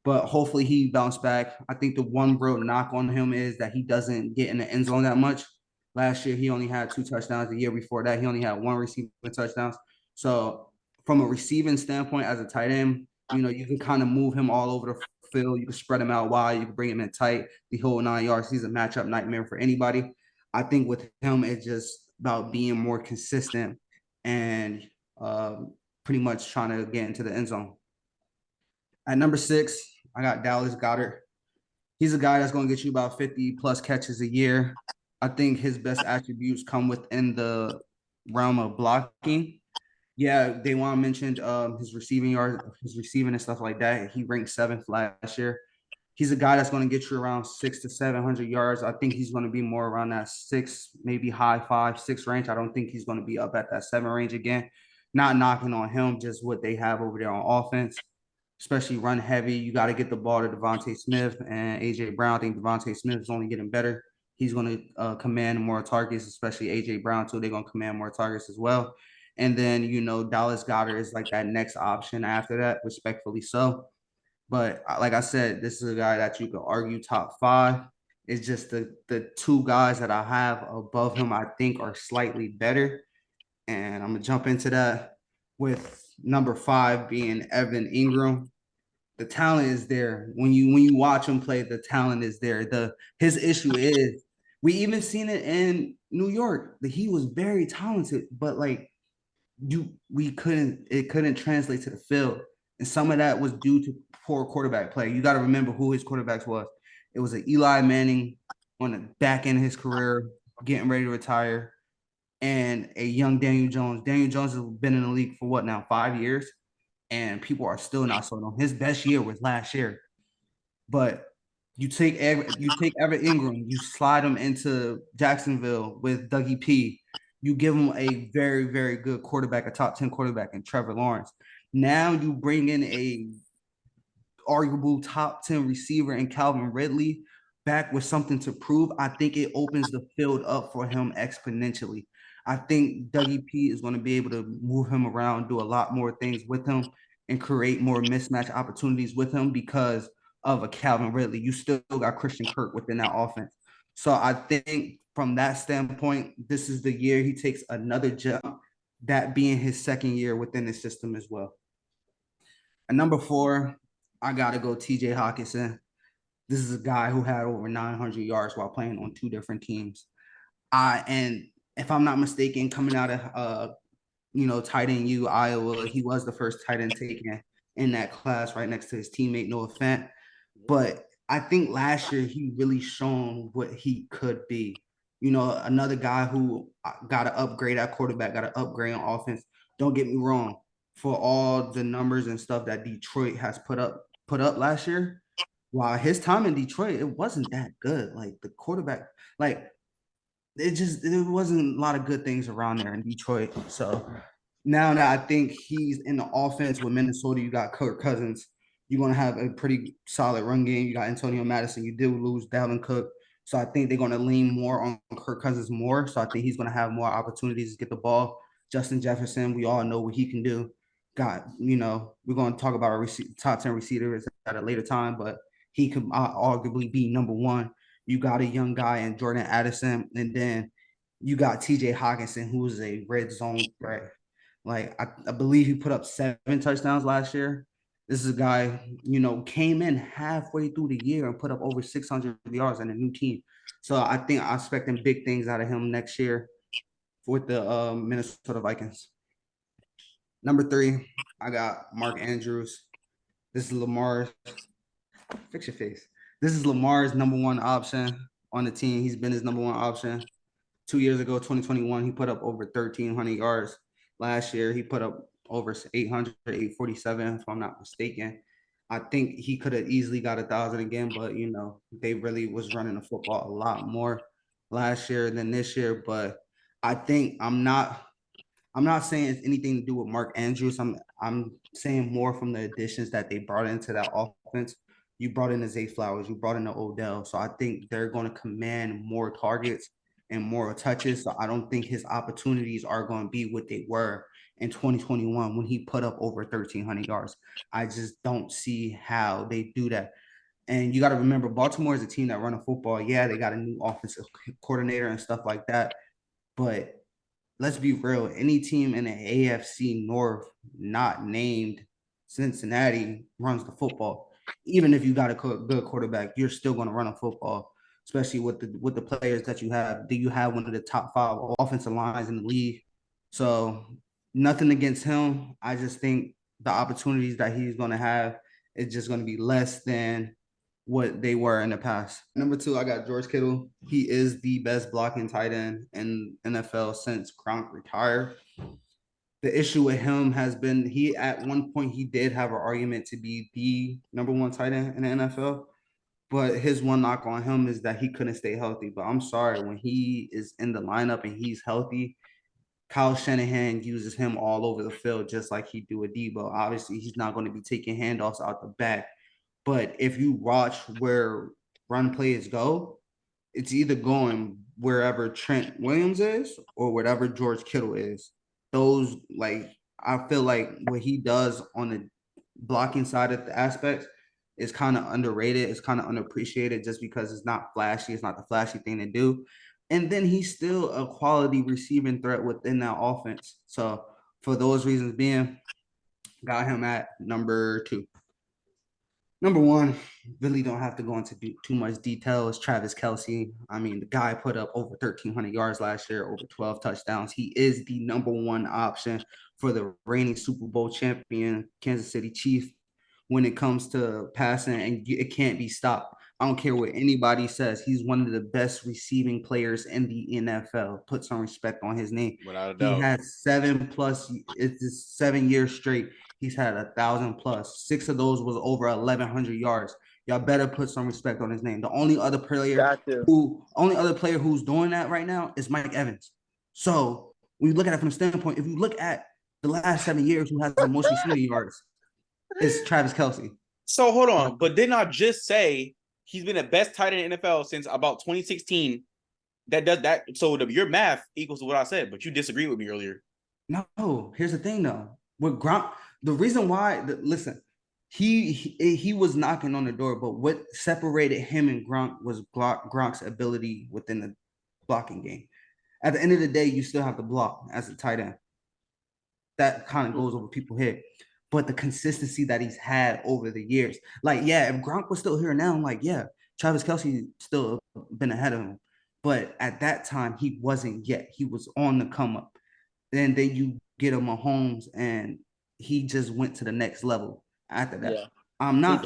But hopefully he bounced back. I think the one real knock on him is that he doesn't get in the end zone that much. Last year, he only had 2 touchdowns. The year before that, he only had 1 receiving touchdowns. So from a receiving standpoint, as a tight end, you can kind of move him all over the field. You can spread him out wide. You can bring him in tight, the whole 9 yards. He's a matchup nightmare for anybody. I think with him, it's just about being more consistent and pretty much trying to get into the end zone. At number 6, I got Dallas Goedert. He's a guy that's going to get you about 50 plus catches a year. I think his best attributes come within the realm of blocking. Yeah, they want to mention his receiving yards, his receiving and stuff like that. He ranked 7th last year. He's a guy that's going to get you around 600 to 700 yards. I think he's going to be more around that 6, maybe high 5, 6 range. I don't think he's going to be up at that 7 range again. Not knocking on him, just what they have over there on offense, especially run heavy. You got to get the ball to Devontae Smith and AJ Brown. I think Devontae Smith is only getting better. He's going to command more targets, especially AJ Brown too. They're going to command more targets as well. And then, Dallas Goedert is like that next option after that, respectfully so. But like I said, this is a guy that you could argue top 5. It's just the 2 guys that I have above him, I think, are slightly better. And I'm going to jump into that with number 5 being Evan Ingram. The talent is there. When you watch him play, the talent is there. His issue is, we even seen it in New York, that he was very talented, but it couldn't translate to the field. And some of that was due to poor quarterback play. You got to remember who his quarterbacks was. It was an Eli Manning on the back end of his career, getting ready to retire, and a young Daniel Jones. Daniel Jones has been in the league for what now, 5 years? And people are still not sold on. His best year was last year. But you take Evan Ingram, you slide him into Jacksonville with Dougie P. You give him a very, very good quarterback, a top 10 quarterback in Trevor Lawrence. Now you bring in a arguable top 10 receiver in Calvin Ridley back with something to prove. I think it opens the field up for him exponentially. I think Dougie P is going to be able to move him around, do a lot more things with him, and create more mismatch opportunities with him because of a Calvin Ridley. You still got Christian Kirk within that offense. So I think from that standpoint, this is the year he takes another jump, that being his 2nd year within the system as well. At number 4, I got to go TJ Hawkinson. This is a guy who had over 900 yards while playing on 2 different teams. And if I'm not mistaken, coming out of tight end U, Iowa, he was the first tight end taken in that class, right next to his teammate Noah Fant. But I think last year he really shown what he could be. Another guy who got to upgrade at quarterback, got to upgrade on offense. Don't get me wrong, for all the numbers and stuff that Detroit has put up last year, while his time in Detroit, it wasn't that good. Like the quarterback, there wasn't a lot of good things around there in Detroit. So now that I think he's in the offense with Minnesota, you got Kirk Cousins. You're going to have a pretty solid run game. You got Antonio Madison. You do lose Dalvin Cook. So I think they're going to lean more on Kirk Cousins more. So I think he's going to have more opportunities to get the ball. Justin Jefferson, we all know what he can do. We're going to talk about our top 10 receivers at a later time, but he could arguably be number 1. You got a young guy in Jordan Addison, and then you got TJ Hawkinson, who is a red zone threat. Like I believe he put up 7 touchdowns last year. This is a guy, came in halfway through the year and put up over 600 yards on a new team. So I think I'm expecting big things out of him next year. with the Minnesota Vikings. Number 3, I got Mark Andrews. This is Lamar's. Fix your face. This is Lamar's number 1 option on the team. He's been his number 1 option. 2 years ago, 2021, he put up over 1,300 yards. Last year, he put up over 800, 847, if I'm not mistaken. I think he could have easily got 1,000 again, but they really was running the football a lot more last year than this year. But I think I'm not saying it's anything to do with Mark Andrews. I'm saying more from the additions that they brought into that offense. You brought in the Zay Flowers, you brought in the Odell. So I think they're going to command more targets and more touches. So I don't think his opportunities are going to be what they were in 2021 when he put up over 1,300 yards. I just don't see how they do that. And you got to remember, Baltimore is a team that run a football. Yeah, they got a new offensive coordinator and stuff like that. But let's be real, any team in the AFC North not named Cincinnati runs the football. Even if you got a good quarterback, you're still going to run a football, especially with the players that you have. Do you have one of the top 5 offensive lines in the league? So nothing against him. I just think the opportunities that he's going to have is just going to be less than what they were in the past. Number 2, I got George Kittle. He is the best blocking tight end in NFL since Gronk retired. The issue with him has been at one point he did have an argument to be the number 1 tight end in the NFL. But his one knock on him is that he couldn't stay healthy. But I'm sorry, when he is in the lineup and he's healthy, Kyle Shanahan uses him all over the field just like he do with Debo. Obviously, he's not going to be taking handoffs out the back. But if you watch where run plays go, it's either going wherever Trent Williams is or whatever George Kittle is. Those, I feel like what he does on the blocking side of the aspects is kind of underrated. It's kind of underappreciated just because it's not flashy. It's not the flashy thing to do. And then he's still a quality receiving threat within that offense. So for those reasons being, got him at number 2. Number 1, really don't have to go into too much detail. It's Travis Kelce. I mean, the guy put up over 1,300 yards last year, over 12 touchdowns. He is the number 1 option for the reigning Super Bowl champion Kansas City Chiefs when it comes to passing, and it can't be stopped. I don't care what anybody says. He's one of the best receiving players in the NFL. Put some respect on his name. Without a He doubt. had 7+. It's 7 years straight. He's had 1,000+. 6 of those was over 1,100 yards. Y'all better put some respect on his name. The only other player who's doing that right now is Mike Evans. So when you look at it from the standpoint, if you look at the last 7 years, who has the most receiving yards, it's Travis Kelce. So hold on, but didn't I just say he's been the best tight end in NFL since about 2016? That does that. So your math equals to what I said, but you disagreed with me earlier. No, here's the thing though. With Gronk, the reason why, listen, he was knocking on the door, but what separated him and Gronk was Gronk's ability within the blocking game. At the end of the day, you still have to block as a tight end. That kind of goes over people's head. But the consistency that he's had over the years, if Gronk was still here now, Travis Kelce still been ahead of him. But at that time, he wasn't yet. He was on the come up. And then you get a Mahomes, and he just went to the next level after that. Yeah, I'm not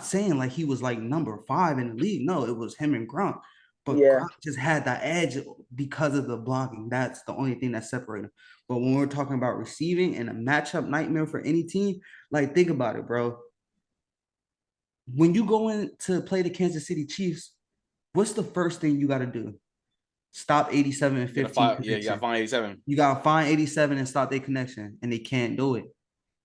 saying he was number 5 in the league. No, it was him and Gronk. But Gronk just had that edge because of the blocking. That's the only thing that separated him. But when we're talking about receiving and a matchup nightmare for any team, think about it, bro. When you go in to play the Kansas City Chiefs, what's the first thing you got to do? Stop 87 and 15. You got to find 87. You got to find 87 and stop their connection, and they can't do it.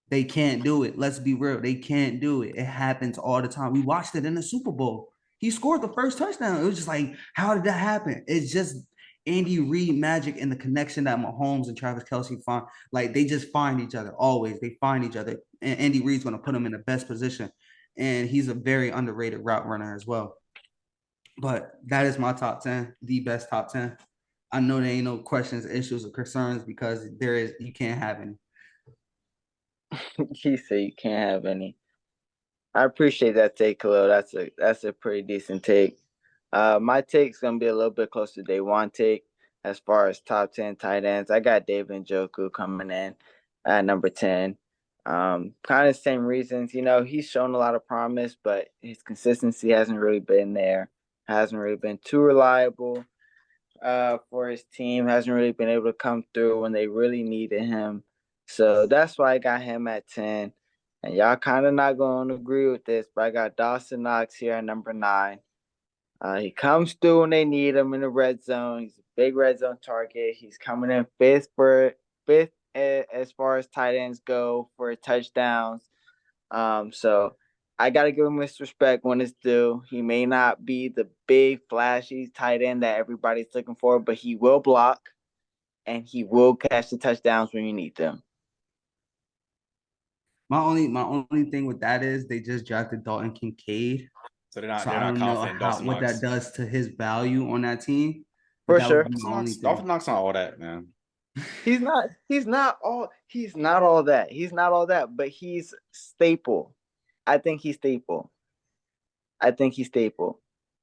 They can't do it. Let's be real. They can't do it. It happens all the time. We watched it in the Super Bowl. He scored the first touchdown. It was just how did that happen? It's just Andy Reid magic and the connection that Mahomes and Travis Kelce find. They just find each other always. They find each other. And Andy Reid's going to put them in the best position. And he's a very underrated route runner as well. But that is my top 10, the best top 10. I know there ain't no questions, issues, or concerns because you can't have any. He said you can't have any. I appreciate that take, Khalil. That's a pretty decent take. My take's gonna be a little bit closer to day one take. as far as top 10 tight ends. I got David Njoku coming in at number 10. Kind of same reasons. He's shown a lot of promise, but his consistency hasn't really been there. Hasn't really been too reliable for his team. Hasn't really been able to come through when they really needed him. So that's why I got him at 10. And y'all kind of not going to agree with this, but I got Dawson Knox here at number 9. He comes through when they need him in the red zone. He's a big red zone target. He's coming in fifth as far as tight ends go for touchdowns. So I gotta give him his respect when it's due. He may not be the big flashy tight end that everybody's looking for, but he will block and he will catch the touchdowns when you need them. My only thing with that is they just drafted Dalton Kincaid. So they're not I don't know confident in Dawson what Knox. that does to his value on that team. For that sure. would be my only thing. Dawson Knox not all that, man. He's not all that, but he's staple. I think he's staple.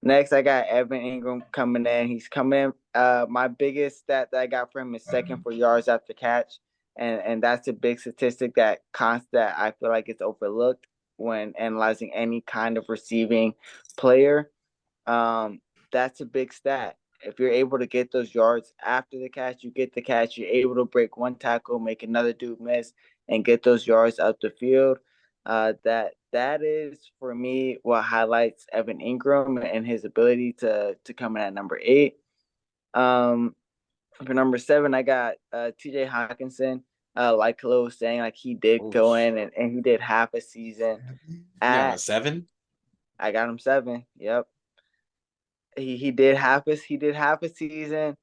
Next, I got Evan Ingram coming in. He's coming in. My biggest stat that I got for him is second for yards after catch. And that's a big statistic that I feel like it's overlooked when analyzing any kind of receiving player. That's a big stat. If you're able to get those yards after the catch, you get the catch, you're able to break one tackle, make another dude miss, and get those yards up the field. That is for me what highlights Evan Ingram and his ability to come in at number 8. For number 7, I got TJ Hawkinson. Like Khalil was saying, like he did go in and he did half a season. At 7? I got him 7. Yep. He did half a season,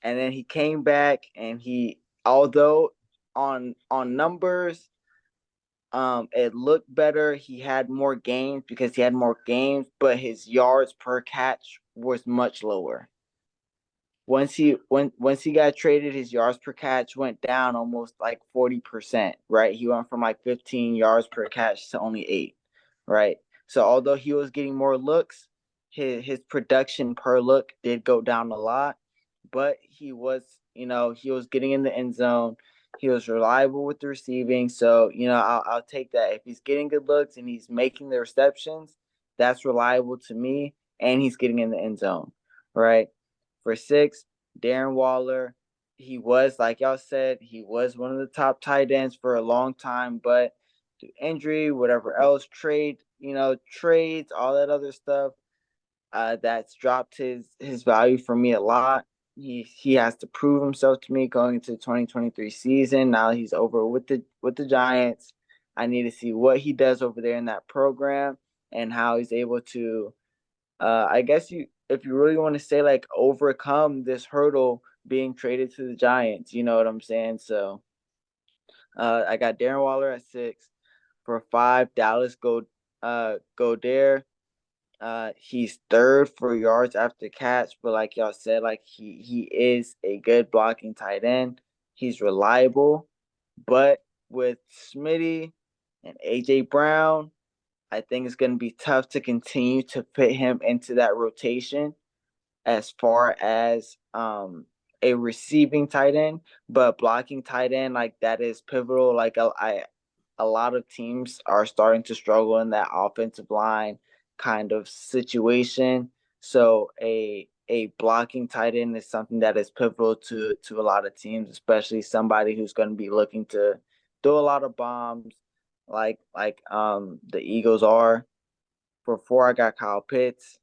and then he came back and although on numbers it looked better, he had more games because he had more games, but his yards per catch was much lower. Once he got traded, his yards per catch went down almost like 40%, right? He went from like 15 yards per catch to only 8, right? So although he was getting more looks, his production per look did go down a lot, but he was getting in the end zone. He was reliable with the receiving. So, I'll take that. If he's getting good looks and he's making the receptions, that's reliable to me, and he's getting in the end zone, right? For 6, Darren Waller, he was, like y'all said, he was one of the top tight ends for a long time, but through injury, whatever else, trades, all that other stuff, that's dropped his value for me a lot. He has to prove himself to me going into the 2023 season. Now he's over with the Giants. I need to see what he does over there in that program and how he's able to, I guess if you really want to say like overcome this hurdle being traded to the Giants, you know what I'm saying? So I got Darren Waller at 6. For 5, Dallas Goedert. He's 3rd for yards after catch, but like y'all said, like he is a good blocking tight end. He's reliable, but with Smitty and AJ Brown, I think it's going to be tough to continue to fit him into that rotation as far as a receiving tight end, but blocking tight end, like that is pivotal. Like a lot of teams are starting to struggle in that offensive line kind of situation. So a blocking tight end is something that is pivotal to a lot of teams, especially somebody who's going to be looking to throw a lot of bombs like the Eagles are. For 4, I got Kyle Pitts.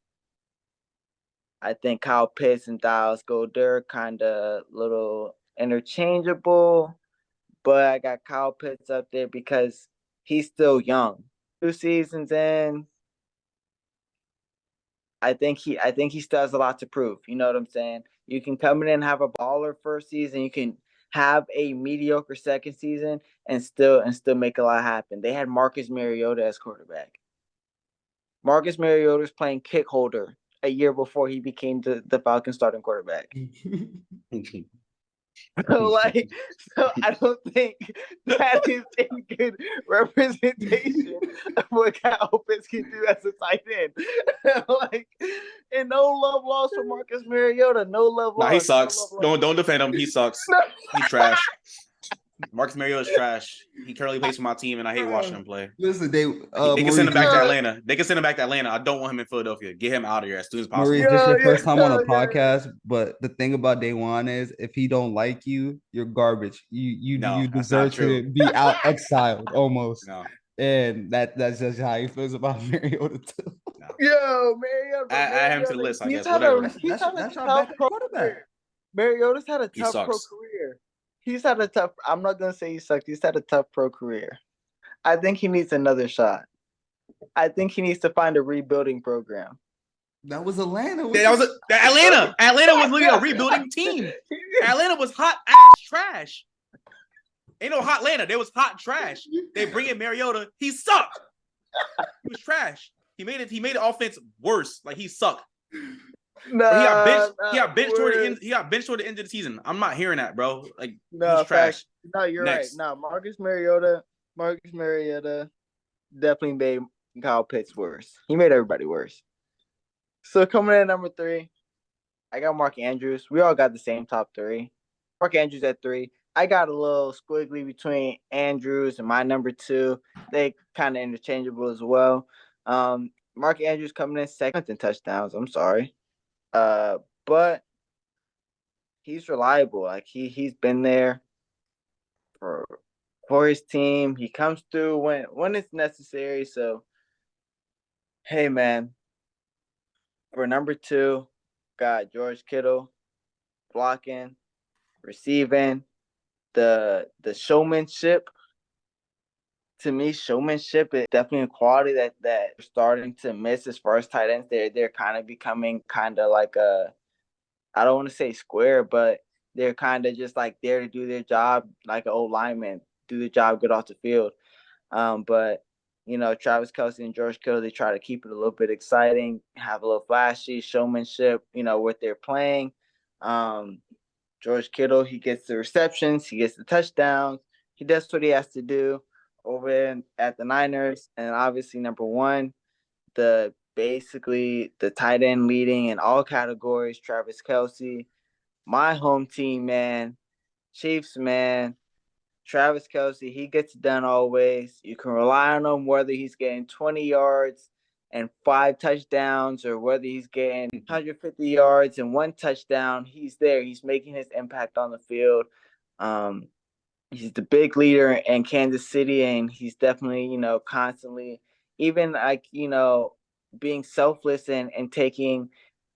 I think Kyle Pitts and Dallas Goedert kind of little interchangeable, but I got Kyle Pitts up there because he's still young. 2 seasons in, I think he still has a lot to prove. You know what I'm saying? You can come in and have a baller first season. You can have a mediocre second season and still make a lot happen. They had Marcus Mariota as quarterback. Marcus Mariota was playing kick holder a year before he became the Falcons starting quarterback. So I don't think that is a good representation of what Kyle Pitts can do as a tight end. saying no love lost for Marcus Mariota. No love Nah, lost. he sucks. No love lost. Don't defend him. He sucks. No. He's trash. Marcus Mariota's trash. He currently plays for my team, and I hate watching him play. Listen, They can send him back to Yeah. Atlanta. They can send him back to Atlanta. I don't want him in Philadelphia. Get him out of here as soon as possible. Maurice, this is your Yeah, first time on a yeah. podcast, but the thing about Daewon is if he don't like you, you're garbage. You No, that's deserve not true. to be out exiled almost. No, And that's just how he feels about Mariota too. no. Yo, Mariota. Add him to the list, I He's guess. had Whatever. He's had a That's our tough backup pro quarterback. career. Mariota's had a He tough pro sucks. career. He's had a tough. I'm not gonna say he sucked. He's had a tough pro career. I think he needs another shot. I think he needs to find a rebuilding program. That was Atlanta. That was Atlanta. Atlanta was literally a rebuilding team. Atlanta was hot ass trash. Ain't no hot Atlanta. They was hot trash. They bring in Mariota. He sucked. He was trash. He made the offense worse. Like he sucked. No, He got benched toward the end. He got benched toward the end of the season. I'm not hearing that, bro. Like No, he's trash. No, you're Next. right. No, Marcus Mariota definitely made Kyle Pitts worse. He made everybody worse. So coming in at number 3, I got Mark Andrews. We all got the same top 3. Mark Andrews at 3. I got a little squiggly between Andrews and my number 2. They kind of interchangeable as well. Mark Andrews coming in second in touchdowns. I'm sorry. But he's reliable. Like he's been there for his team. He comes through when it's necessary. So hey man. For number 2, got George Kittle blocking, receiving, the showmanship. To me, showmanship is definitely a quality that we're starting to miss as far as tight ends. They're kind of becoming kind of like I don't want to say square, but they're kind of just like there to do their job, like an old lineman, do the job, get off the field. But Travis Kelce and George Kittle, they try to keep it a little bit exciting, have a little flashy showmanship, what they're playing. George Kittle, he gets the receptions, he gets the touchdowns, he does what he has to do over at the Niners. And obviously, number 1, basically the tight end leading in all categories, Travis Kelce, my home team, man, Chiefs, man. Travis Kelce, he gets it done always. You can rely on him whether he's getting 20 yards and 5 touchdowns or whether he's getting 150 yards and 1 touchdown. He's there. He's making his impact on the field. He's the big leader in Kansas City, and he's definitely, constantly, even like, being selfless and taking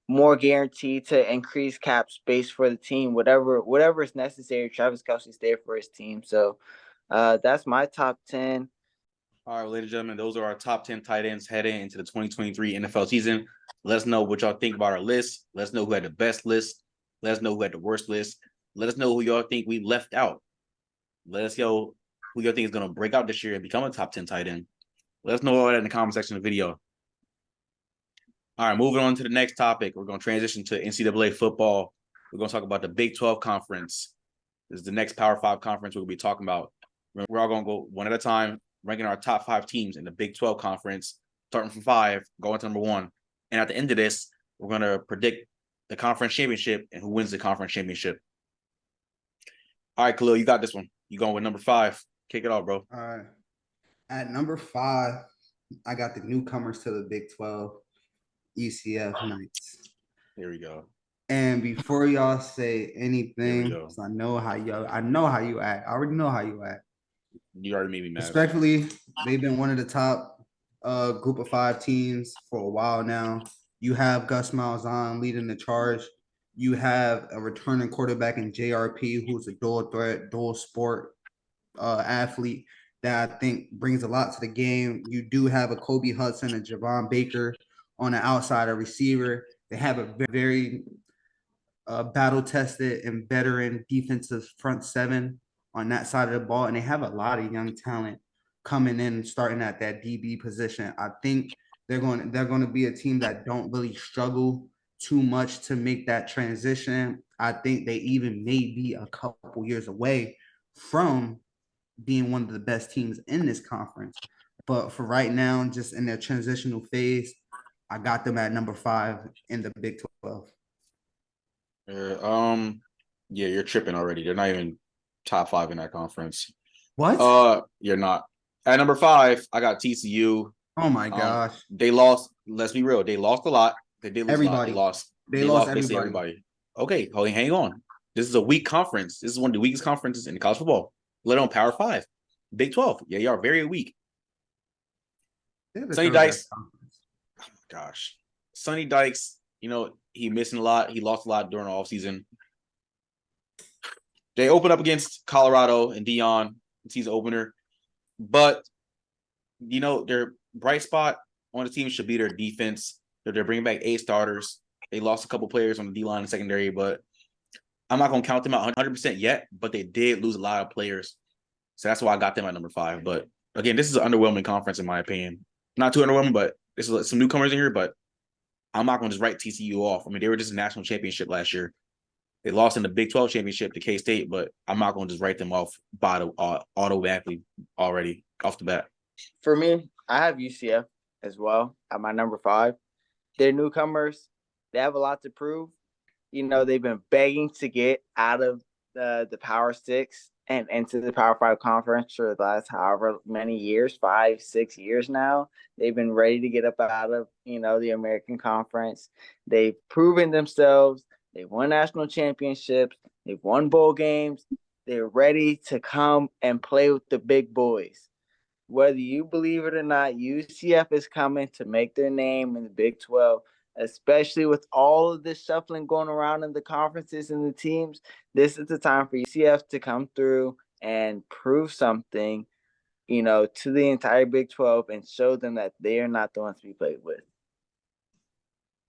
more guaranteed to increase cap space for the team, whatever is necessary. Travis Kelce's there for his team. So that's my top 10. All right, ladies and gentlemen, those are our top 10 tight ends heading into the 2023 NFL season. Let us know what y'all think about our list. Let us know who had the best list. Let us know who had the worst list. Let us know who y'all think we left out. Let us know who y'all think is going to break out this year and become a top 10 tight end. Let us know all that in the comment section of the video. All right, moving on to the next topic. We're going to transition to NCAA football. We're going to talk about the BIG-12 conference. This is the next Power 5 conference we'll be talking about. We're all going to go one at a time, ranking our top 5 teams in the BIG-12 conference, starting from 5, going to number 1. And at the end of this, we're going to predict the conference championship and who wins the conference championship. All right, Khalil, you got this one. You going with number 5. Kick it off, bro. All right. At number 5, I got the newcomers to the Big 12, ECF Knights. Here we go. And before y'all say anything, go. I know how you act. I already know how you act. You already made me mad. Respectfully, they've been one of the top group of 5 teams for a while now. You have Gus Malzahn leading the charge. You have a returning quarterback in JRP, who's a dual threat, dual sport athlete that I think brings a lot to the game. You do have a Kobe Hudson and Javon Baker on the outside, a receiver. They have a very battle-tested and veteran defensive front 7 on that side of the ball, and they have a lot of young talent coming in, starting at that DB position. I think they're going to be a team that don't really struggle too much to make that transition. I think they even may be a couple years away from being one of the best teams in this conference. But for right now, just in their transitional phase, I got them at number 5 in the Big 12. Yeah, you're tripping already. They're not even top 5 in that conference. What? You're not. At number 5, I got TCU. Oh my gosh. They lost. Let's be real. They lost a lot. They did lose a lot. They Everybody. lost. They They lost lost basically everybody. everybody. Okay, hang on. This is a weak conference. This is one of the weakest conferences in college football, let alone Power 5. Big 12. Yeah, you are very weak. They're the Sonny third best Dykes. conference. Gosh. Sonny Dykes, he missing a lot. He lost a lot during the offseason. They open up against Colorado and Dion season opener. But, their bright spot on the team should be their defense. They're bringing back 8 starters. They lost a couple players on the D-line and secondary, but I'm not going to count them out 100% yet, but they did lose a lot of players. So that's why I got them at number 5. But, again, this is an underwhelming conference in my opinion. Not too underwhelming, but this is some newcomers in here, but I'm not going to just write TCU off. I mean, they were just a national championship last year. They lost in the Big 12 championship to K-State, but I'm not going to just write them off automatically already off the bat. For me, I have UCF as well at my number 5. They're newcomers. They have a lot to prove. They've been begging to get out of the Power 6 and into the Power 5 conference for the last however many years, 5, 6 years now. They've been ready to get up out of, the American Conference. They've proven themselves. They've won national championships. They've won bowl games. They're ready to come and play with the big boys. Whether you believe it or not, UCF is coming to make their name in the Big 12, especially with all of this shuffling going around in the conferences and the teams. This is the time for UCF to come through and prove something, to the entire Big 12 and show them that they are not the ones to be played with.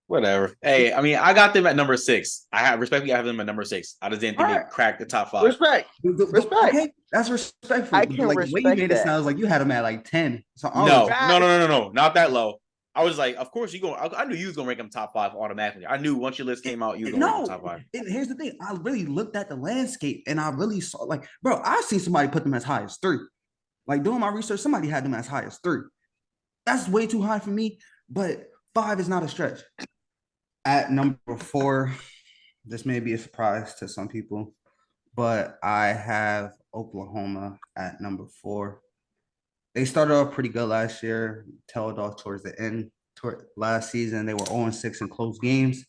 Whatever. Hey, I mean, I got them at number 6. I have them at number 6. I just didn't think they cracked the top 5. Respect. Okay, that's respectful. I can like respect the way you made that. it sounds like you had them at like 10. So No, not that low. I was like, of course I knew you was gonna rank them top 5 automatically. I knew once your list came out, you was gonna rank them top 5. And here's the thing: I really looked at the landscape and I really saw, bro, I've seen somebody put them as high as 3. Like doing my research, somebody had them as high as 3. That's way too high for me, but 5 is not a stretch. At number 4, this may be a surprise to some people, but I have Oklahoma at number 4. They started off pretty good last year, tailed off towards the end. Last season, they were 0-6 in close games,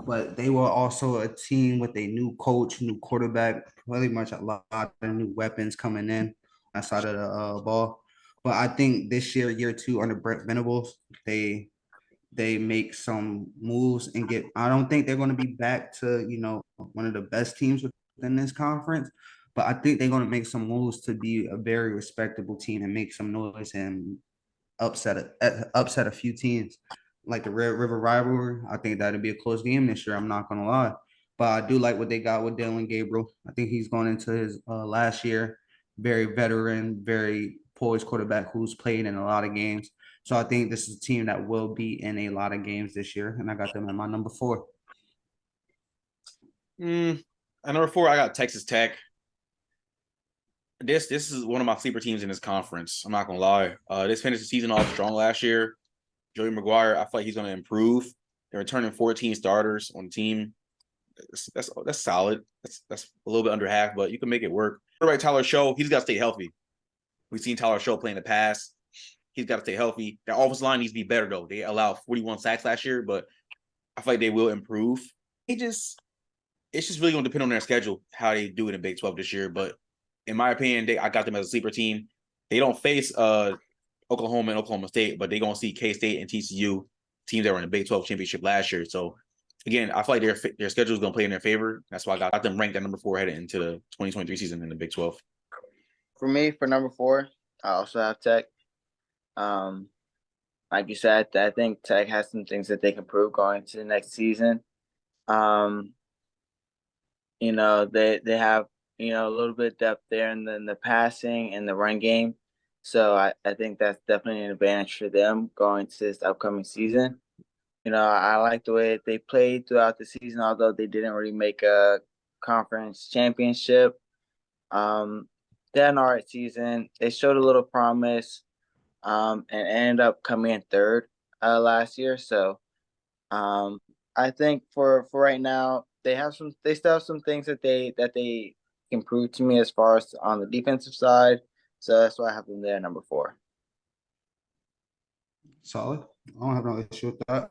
but they were also a team with a new coach, new quarterback, pretty much a lot of new weapons coming in that side of the ball. But I think this year 2 under Brent Venables, they make some moves and get. I don't think they're going to be back to one of the best teams within this conference, but I think they're going to make some moves to be a very respectable team and make some noise and upset a few teams like the Red River rivalry. I think that'll be a close game this year. I'm not going to lie, but I do like what they got with Dylan Gabriel. I think he's going into his last year. Very veteran, very poised quarterback who's played in a lot of games. So I think this is a team that will be in a lot of games this year, and I got them at my number 4. At number 4, I got Texas Tech. This is one of my sleeper teams in this conference. I'm not gonna lie. This finished the season off strong last year. Joey McGuire, I feel like he's gonna improve. They're returning 14 starters on the team. That's solid. That's a little bit under half, but you can make it work. Right, Tyler Show, he's got to stay healthy. We've seen Tyler Show play in the past. He's got to stay healthy. Their offensive line needs to be better, though. They allowed 41 sacks last year, but I feel like they will improve. It's just really going to depend on their schedule, how they do it in Big 12 this year. But in my opinion, I got them as a sleeper team. They don't face Oklahoma and Oklahoma State, but they're going to see K-State and TCU, teams that were in the Big 12 championship last year. So, again, I feel like their schedule is going to play in their favor. That's why I got them ranked at number 4 headed into the 2023 season in the Big 12. For me, for number 4, I also have Tech. Like you said, I think Tech has some things that they can prove going to the next season. They have a little bit of depth there in the passing and the run game, so I think that's definitely an advantage for them going to this upcoming season. I like the way they played throughout the season, although they didn't really make a conference championship. They had an alright season. They showed a little promise. And ended up coming in 3rd last year. So I think for right now they still have some things that they can prove to me as far as on the defensive side. So that's why I have them there number 4. Solid. I don't have no issue with that.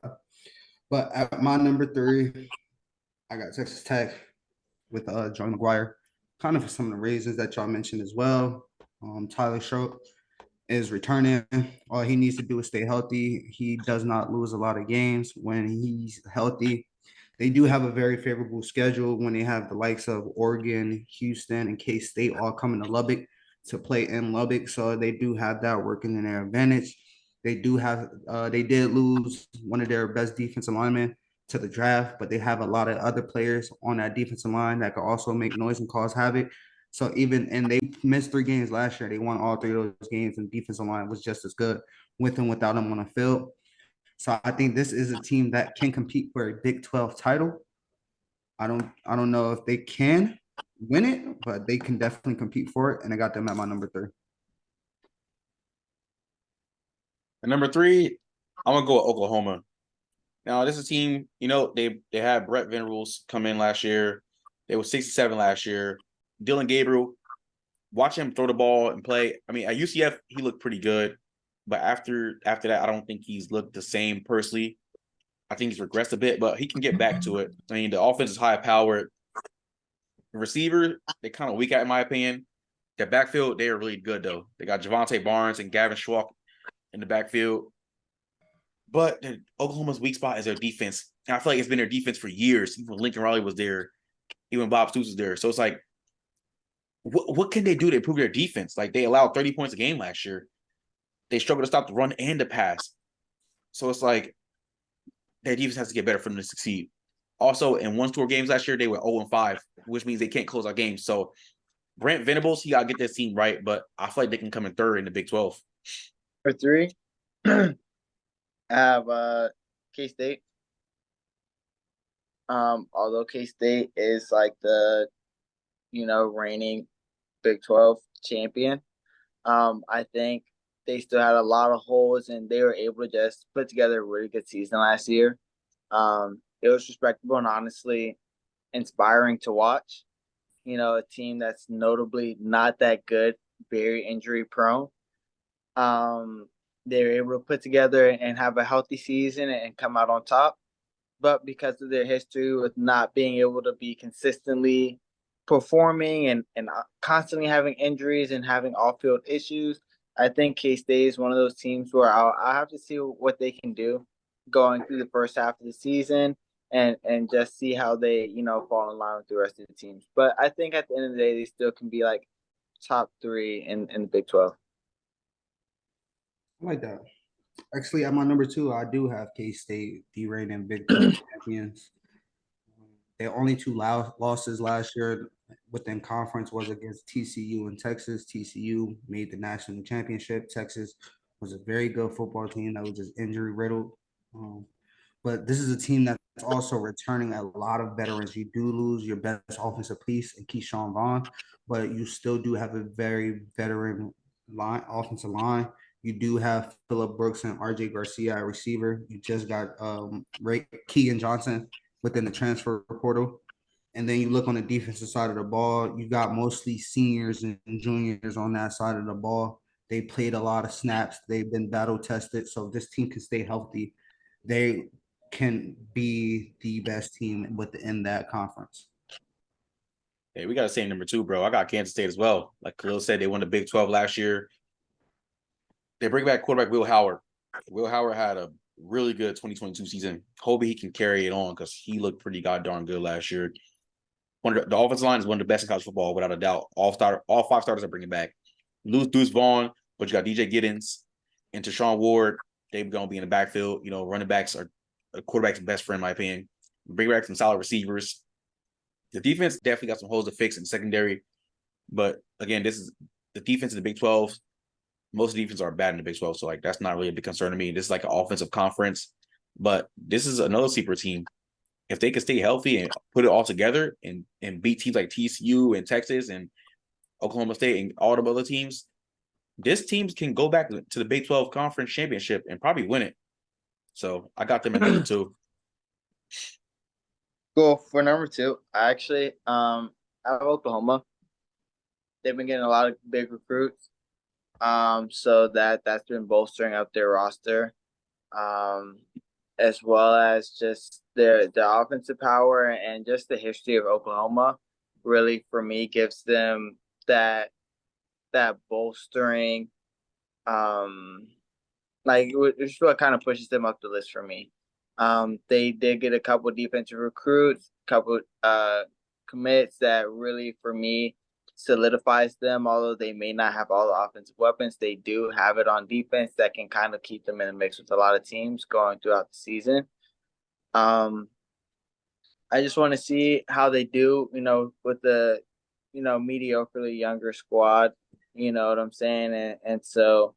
But at my number 3, I got Texas Tech with Joey McGuire, kind of for some of the reasons that y'all mentioned as well. Tyler Shough is returning. All he needs to do is stay healthy. He does not lose a lot of games when he's healthy. They do have a very favorable schedule when they have the likes of Oregon, Houston, and K-State all coming to Lubbock to play in Lubbock. So they do have that working in their advantage. They did lose one of their best defensive linemen to the draft, but they have a lot of other players on that defensive line that could also make noise and cause havoc. So and they missed 3 games last year. They won all 3 of those games, and the defensive line was just as good with and without them on the field. So I think this is a team that can compete for a Big 12 title. I don't know if they can win it, but they can definitely compete for it. And I got them at my number 3. And number 3, I'm gonna go with Oklahoma. Now, this is a team, they had Brett Venables come in last year. They were 67 last year. Dylan Gabriel, watch him throw the ball and play. I mean, at UCF, he looked pretty good. But after that, I don't think he's looked the same personally. I think he's regressed a bit, but he can get back to it. I mean, the offense is high powered. The receiver, they're kind of weak at, in my opinion. Their backfield, they are really good, though. They got Javante Barnes and Gavin Schwalk in the backfield. But Oklahoma's weak spot is their defense. And I feel like it's been their defense for years. Even when Lincoln Riley was there, even Bob Stoops was there. So it's like, what can they do to improve their defense? Like, they allowed 30 points a game last year. They struggle to stop the run and the pass. So it's like their defense has to get better for them to succeed. Also, in 1-score games last year, they were 0-5, which means they can't close out games. So Brent Venables, he got to get this team right, but I feel like they can come in 3rd in the Big 12. For 3, I have K-State. Although K-State is like the reigning Big 12 champion, I think they still had a lot of holes, and they were able to just put together a really good season last year. It was respectable and honestly inspiring to watch. A team that's notably not that good, very injury prone. They were able to put together and have a healthy season and come out on top. But because of their history with not being able to be consistently performing and constantly having injuries and having off-field issues, I think K-State is one of those teams where I'll have to see what they can do going through the first half of the season and just see how they, fall in line with the rest of the teams. But I think at the end of the day, they still can be like top 3 in the Big 12. I like that. Actually, at my number 2, I do have K-State, the reigning Big 12 champions. Their only 2 losses last year within conference was against TCU and Texas. TCU made the national championship. Texas was a very good football team that was just injury riddled. But this is a team that's also returning a lot of veterans. You do lose your best offensive piece in Keyshawn Vaughn, but you still do have a very veteran offensive line. You do have Phillip Brooks and RJ Garcia at receiver. You just got Keegan Johnson within the transfer portal. And then you look on the defensive side of the ball, you got mostly seniors and juniors on that side of the ball. They played a lot of snaps. They've been battle tested. So if this team can stay healthy, they can be the best team within that conference. Hey, we got to say number 2, bro. I got Kansas State as well. Like Khalil said, they won the Big 12 last year. They bring back quarterback Will Howard. Will Howard had a really good 2022 season. Hope he can carry it on because he looked pretty goddamn good last year. The offensive line is one of the best in college football, without a doubt. All 5 starters are bringing back. Lose Deuce Vaughn, but you got DJ Giddens and Tashawn Ward. They're going to be in the backfield. Running backs are a quarterback's best friend, in my opinion. Bring back some solid receivers. The defense definitely got some holes to fix in secondary. But again, this is the defense in the Big 12. Most defenses are bad in the Big 12, so like that's not really a big concern to me. This is like an offensive conference, but this is another sleeper team. If they can stay healthy and put it all together and beat teams like TCU and Texas and Oklahoma State and all the other teams, this team can go back to the Big 12 conference championship and probably win it. So I got them at number 2. Cool. For number 2, I actually I have Oklahoma. They've been getting a lot of big recruits. So that's been bolstering up their roster. As well as just their offensive power and just the history of Oklahoma really for me gives them that bolstering like it's what kind of pushes them up the list for me. They did get a couple defensive recruits, couple commits that really for me solidifies them. Although they may not have all the offensive weapons, they do have it on defense that can kind of keep them in the mix with a lot of teams going throughout the season. I just want to see how they do, with the, mediocrely younger squad. You know what I'm saying? And so,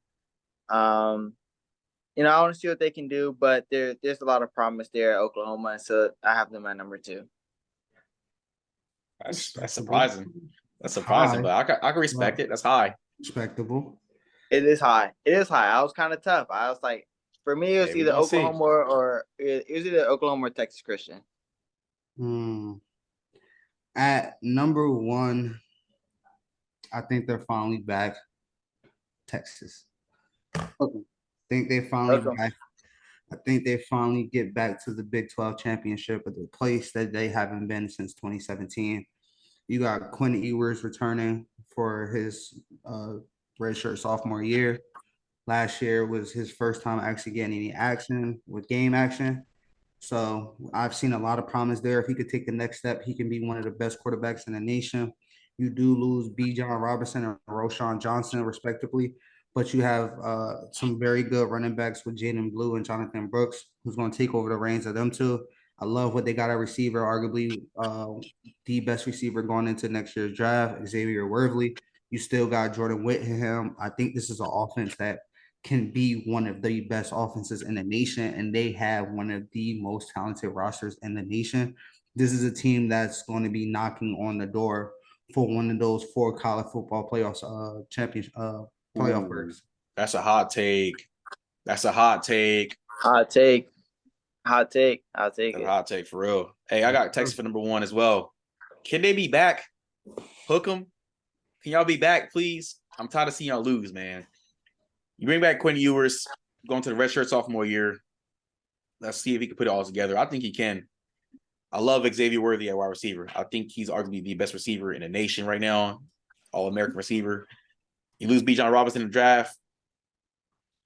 I want to see what they can do, but there's a lot of promise there at Oklahoma, and so I have them at number 2. That's surprising. That's surprising, but I can respect it. That's high. Respectable. It is high. It is high. I was kind of tough. I was like, for me, it was either Oklahoma or it was either Oklahoma or Texas Christian. At number 1, I think they're finally back. Texas. Okay. I think they finally back. I think they finally get back to the Big 12 championship at the place that they haven't been since 2017. You got Quinn Ewers returning for his redshirt sophomore year. Last year was his first time actually getting any action with game action. So I've seen a lot of promise there. If he could take the next step, he can be one of the best quarterbacks in the nation. You do lose Bijan Robinson and Roshan Johnson, respectively, but you have some very good running backs with Jaden Blue and Jonathan Brooks, who's going to take over the reins of them two. I love what they got at receiver, arguably the best receiver going into next year's draft, Xavier Worthley. You still got Jordan Whittingham. I think this is an offense that can be one of the best offenses in the nation, and they have one of the most talented rosters in the nation. This is a team that's going to be knocking on the door for one of those 4 college football playoffs, championship playoff berths. That's a hot take. That's a hot take. Hot take. Hot take. I'll take it. Hot take for real. Hey, I got Texas for number 1 as well. Can they be back? Hook them. Can y'all be back, please? I'm tired of seeing y'all lose, man. You bring back Quinn Ewers, going to the redshirt sophomore year. Let's see if he can put it all together. I think he can. I love Xavier Worthy at wide receiver. I think he's arguably the best receiver in the nation right now, All-American receiver. You lose Bijan Robinson in the draft,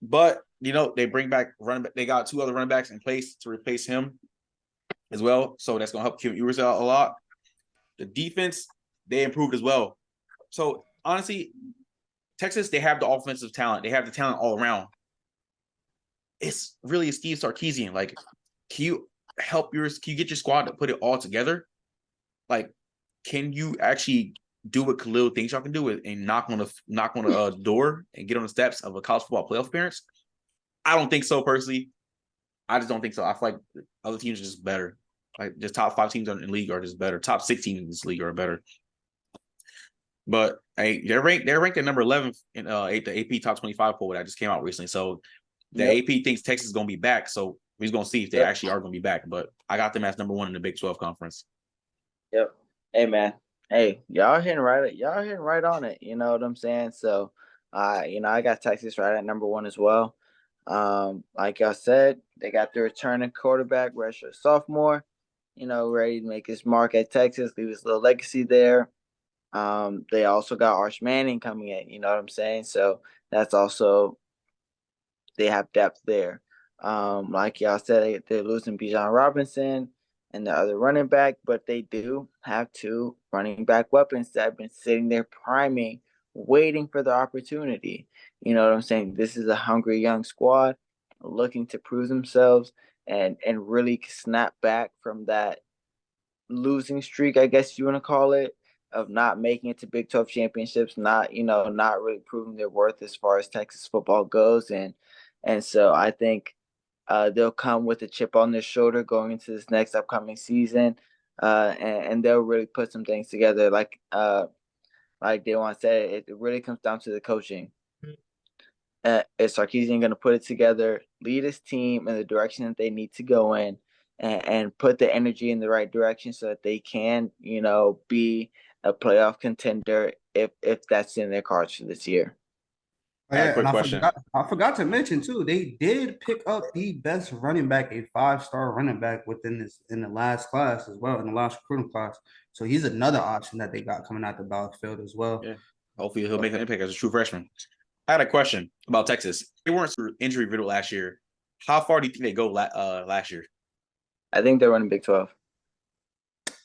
but they bring back They got 2 other running backs in place to replace him as well, so that's gonna help Quinn Ewers out a lot. The defense, they improved as well. So honestly, Texas, they have the offensive talent. They have the talent all around. It's really Steve Sarkisian. Like, can you get your squad to put it all together? Like, can you actually do what Khalil thinks y'all can do it and knock on a door and get on the steps of a college football playoff appearance? I don't think so, personally. I just don't think so. I feel like other teams are just better. Like, the top 5 teams in the league are just better. Top 6 teams in this league are better. But hey, they're ranked at number 11 in the AP Top 25 poll that just came out recently. So the AP thinks Texas is going to be back. So we're going to see if they actually are going to be back. But I got them as number 1 in the Big 12 conference. Yep. Hey, man. Hey, y'all hitting right on it. You know what I'm saying? So, I got Texas right at number 1 as well. Like I said, they got the returning quarterback, redshirt sophomore, ready to make his mark at Texas, leave his little legacy there. They also got Arch Manning coming in, you know what I'm saying? So that's also, they have depth there. Like y'all said, they're losing Bijan Robinson and the other running back, but they do have 2 running back weapons that have been sitting there priming, waiting for the opportunity. You know what I'm saying? This is a hungry young squad looking to prove themselves and really snap back from that losing streak, I guess you want to call it, of not making it to Big 12 championships, not really proving their worth as far as Texas football goes. And so I think they'll come with a chip on their shoulder going into this next upcoming season. And they'll really put some things together. Like Dewan said, it really comes down to the coaching. is Sarkisian going to put it together, lead his team in the direction that they need to go in, and put the energy in the right direction so that they can, be a playoff contender if that's in their cards for this year. Oh, I had a yeah, and quick question. I forgot to mention too, they did pick up the best running back, a 5-star running back in the last class as well, in the last recruiting class. So he's another option that they got coming out the backfield as well. Yeah. Hopefully he'll make an impact as a true freshman. I had a question about Texas. They weren't injury riddled last year. How far do you think they go last year? I think they're running Big 12.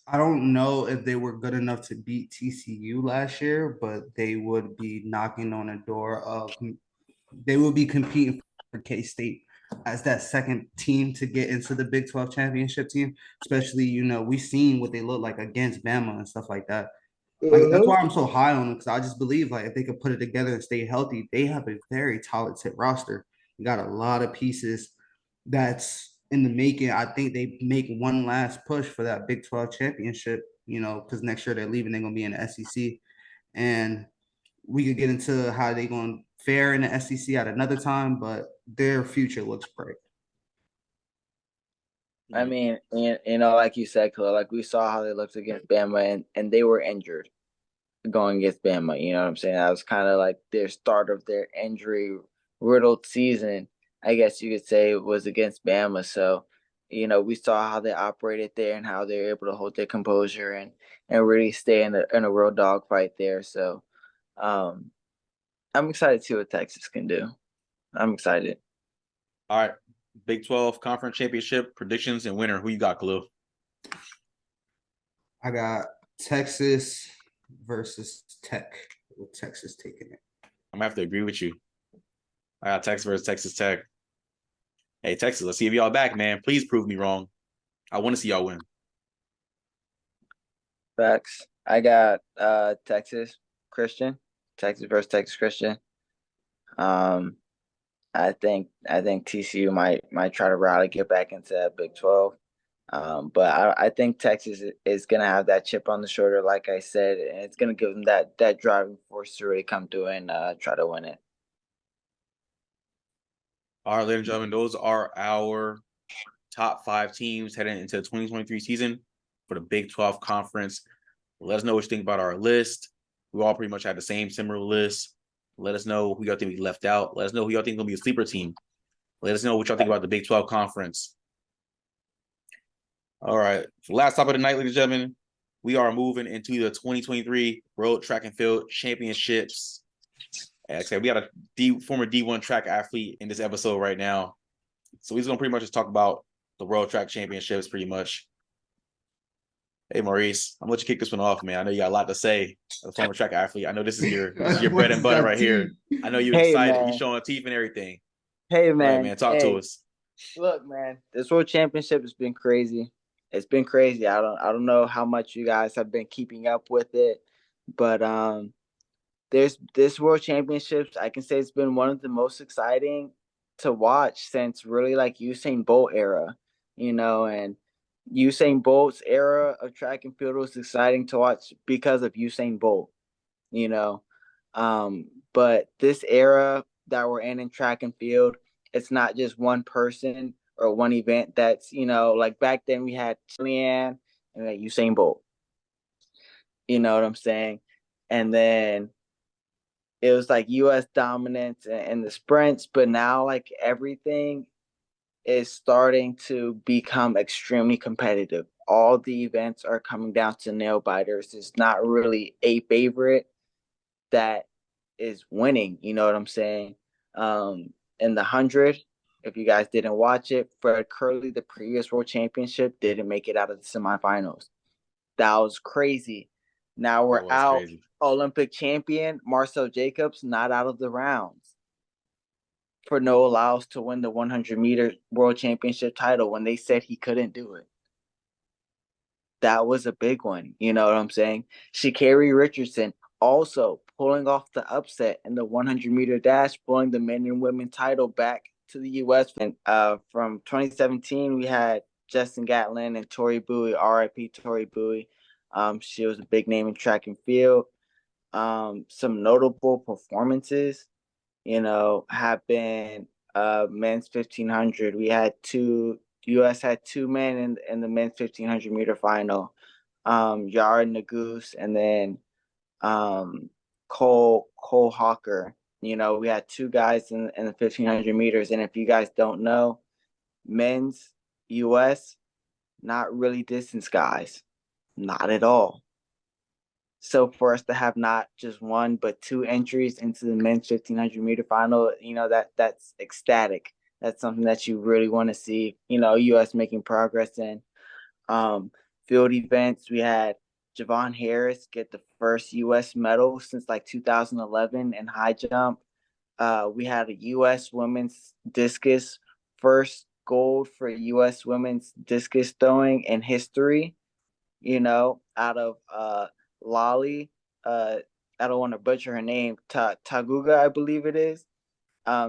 I don't know if they were good enough to beat TCU last year, but they would be knocking on the door of, they will be competing for K-State as that second team to get into the Big 12 championship team. Especially, we've seen what they look like against Bama and stuff like that. Like, that's why I'm so high on them, because I just believe, like, if they could put it together and stay healthy, they have a very talented roster. You got a lot of pieces that's in the making. I think they make one last push for that Big 12 championship, because next year they're leaving, they're going to be in the SEC. And we could get into how they're going to fare in the SEC at another time, but their future looks bright. I mean, and like you said, Khalil, like we saw how they looked against Bama, and they were injured going against Bama. You know what I'm saying? That was kind of like their start of their injury riddled season, I guess you could say, was against Bama. So, we saw how they operated there and how they were able to hold their composure and really stay in a real dogfight there. So, I'm excited to see what Texas can do. I'm excited. All right. Big 12 conference championship predictions and winner. Who you got, Khalil? I got Texas versus Tech, with Texas taking it. I'm gonna have to agree with you. I got Texas versus Texas Tech. Hey, Texas, let's see if y'all back, man. Please prove me wrong. I want to see y'all win. Facts. I got Texas versus Texas Christian. I think TCU might try to rally, get back into that Big 12. But I think Texas is gonna have that chip on the shoulder, like I said, and it's gonna give them that driving force to really come through and try to win it. All right, ladies and gentlemen, those are our top 5 teams heading into the 2023 season for the Big 12 conference. Let us know what you think about our list. We all pretty much had the same similar list. Let us know who y'all think we left out. Let us know who y'all think is going to be a sleeper team. Let us know what y'all think about the Big 12 conference. All right. For the last topic of the night, ladies and gentlemen, we are moving into the 2023 World Track and Field Championships. As I said, we got a former D1 track athlete in this episode right now. So he's going to pretty much just talk about the World Track Championships pretty much. Hey, Maurice, I'm going to let you kick this one off, man. I know you got a lot to say as a former track athlete. I know this is your bread and butter right here. I know you're excited. Man. You're showing teeth and everything. Hey, man. All right, man. Talk to us. Look, man, this World Championship has been crazy. It's been crazy. I don't know how much you guys have been keeping up with it, but there's this World Championships. I can say it's been one of the most exciting to watch since really like Usain Bolt era, and Usain Bolt's era of track and field was exciting to watch because of Usain Bolt, but this era that we're in track and field, it's not just one person or one event that's, like back then we had Chilean and like Usain Bolt. You know what I'm saying? And then it was like U.S. dominance in the sprints, but now like everything is starting to become extremely competitive. All the events are coming down to nail biters. It's not really a favorite that is winning. You know what I'm saying? In the 100, if you guys didn't watch it, Fred Curley, the previous world championship, didn't make it out of the semifinals. That was crazy. Now we're out. Crazy. Olympic champion Marcel Jacobs not out of the rounds. For Noah Lyles to win the 100-meter world championship title when they said he couldn't do it. That was a big one. You know what I'm saying? Sha'Carri Richardson also pulling off the upset in the 100-meter dash, pulling the men and women title back to the U.S. And from 2017, we had Justin Gatlin and Tori Bowie, R.I.P. Tori Bowie. She was a big name in track and field. Some notable performances have been men's 1500. U.S. had two men in the men's 1500 meter final. Yara Naguse and then Cole Hawker. We had two guys in the 1500 meters. And if you guys don't know, men's U.S. not really distance guys, not at all. So for us to have not just one but two entries into the men's 1500 meter final, that's ecstatic. That's something that you really want to see. U.S. making progress in. Field events, we had Javon Harris get the first U.S. medal since like 2011 in high jump. We had a U.S. women's discus, first gold for U.S. women's discus throwing in history, out of Lolly. I don't want to butcher her name, Taguga, I believe it is.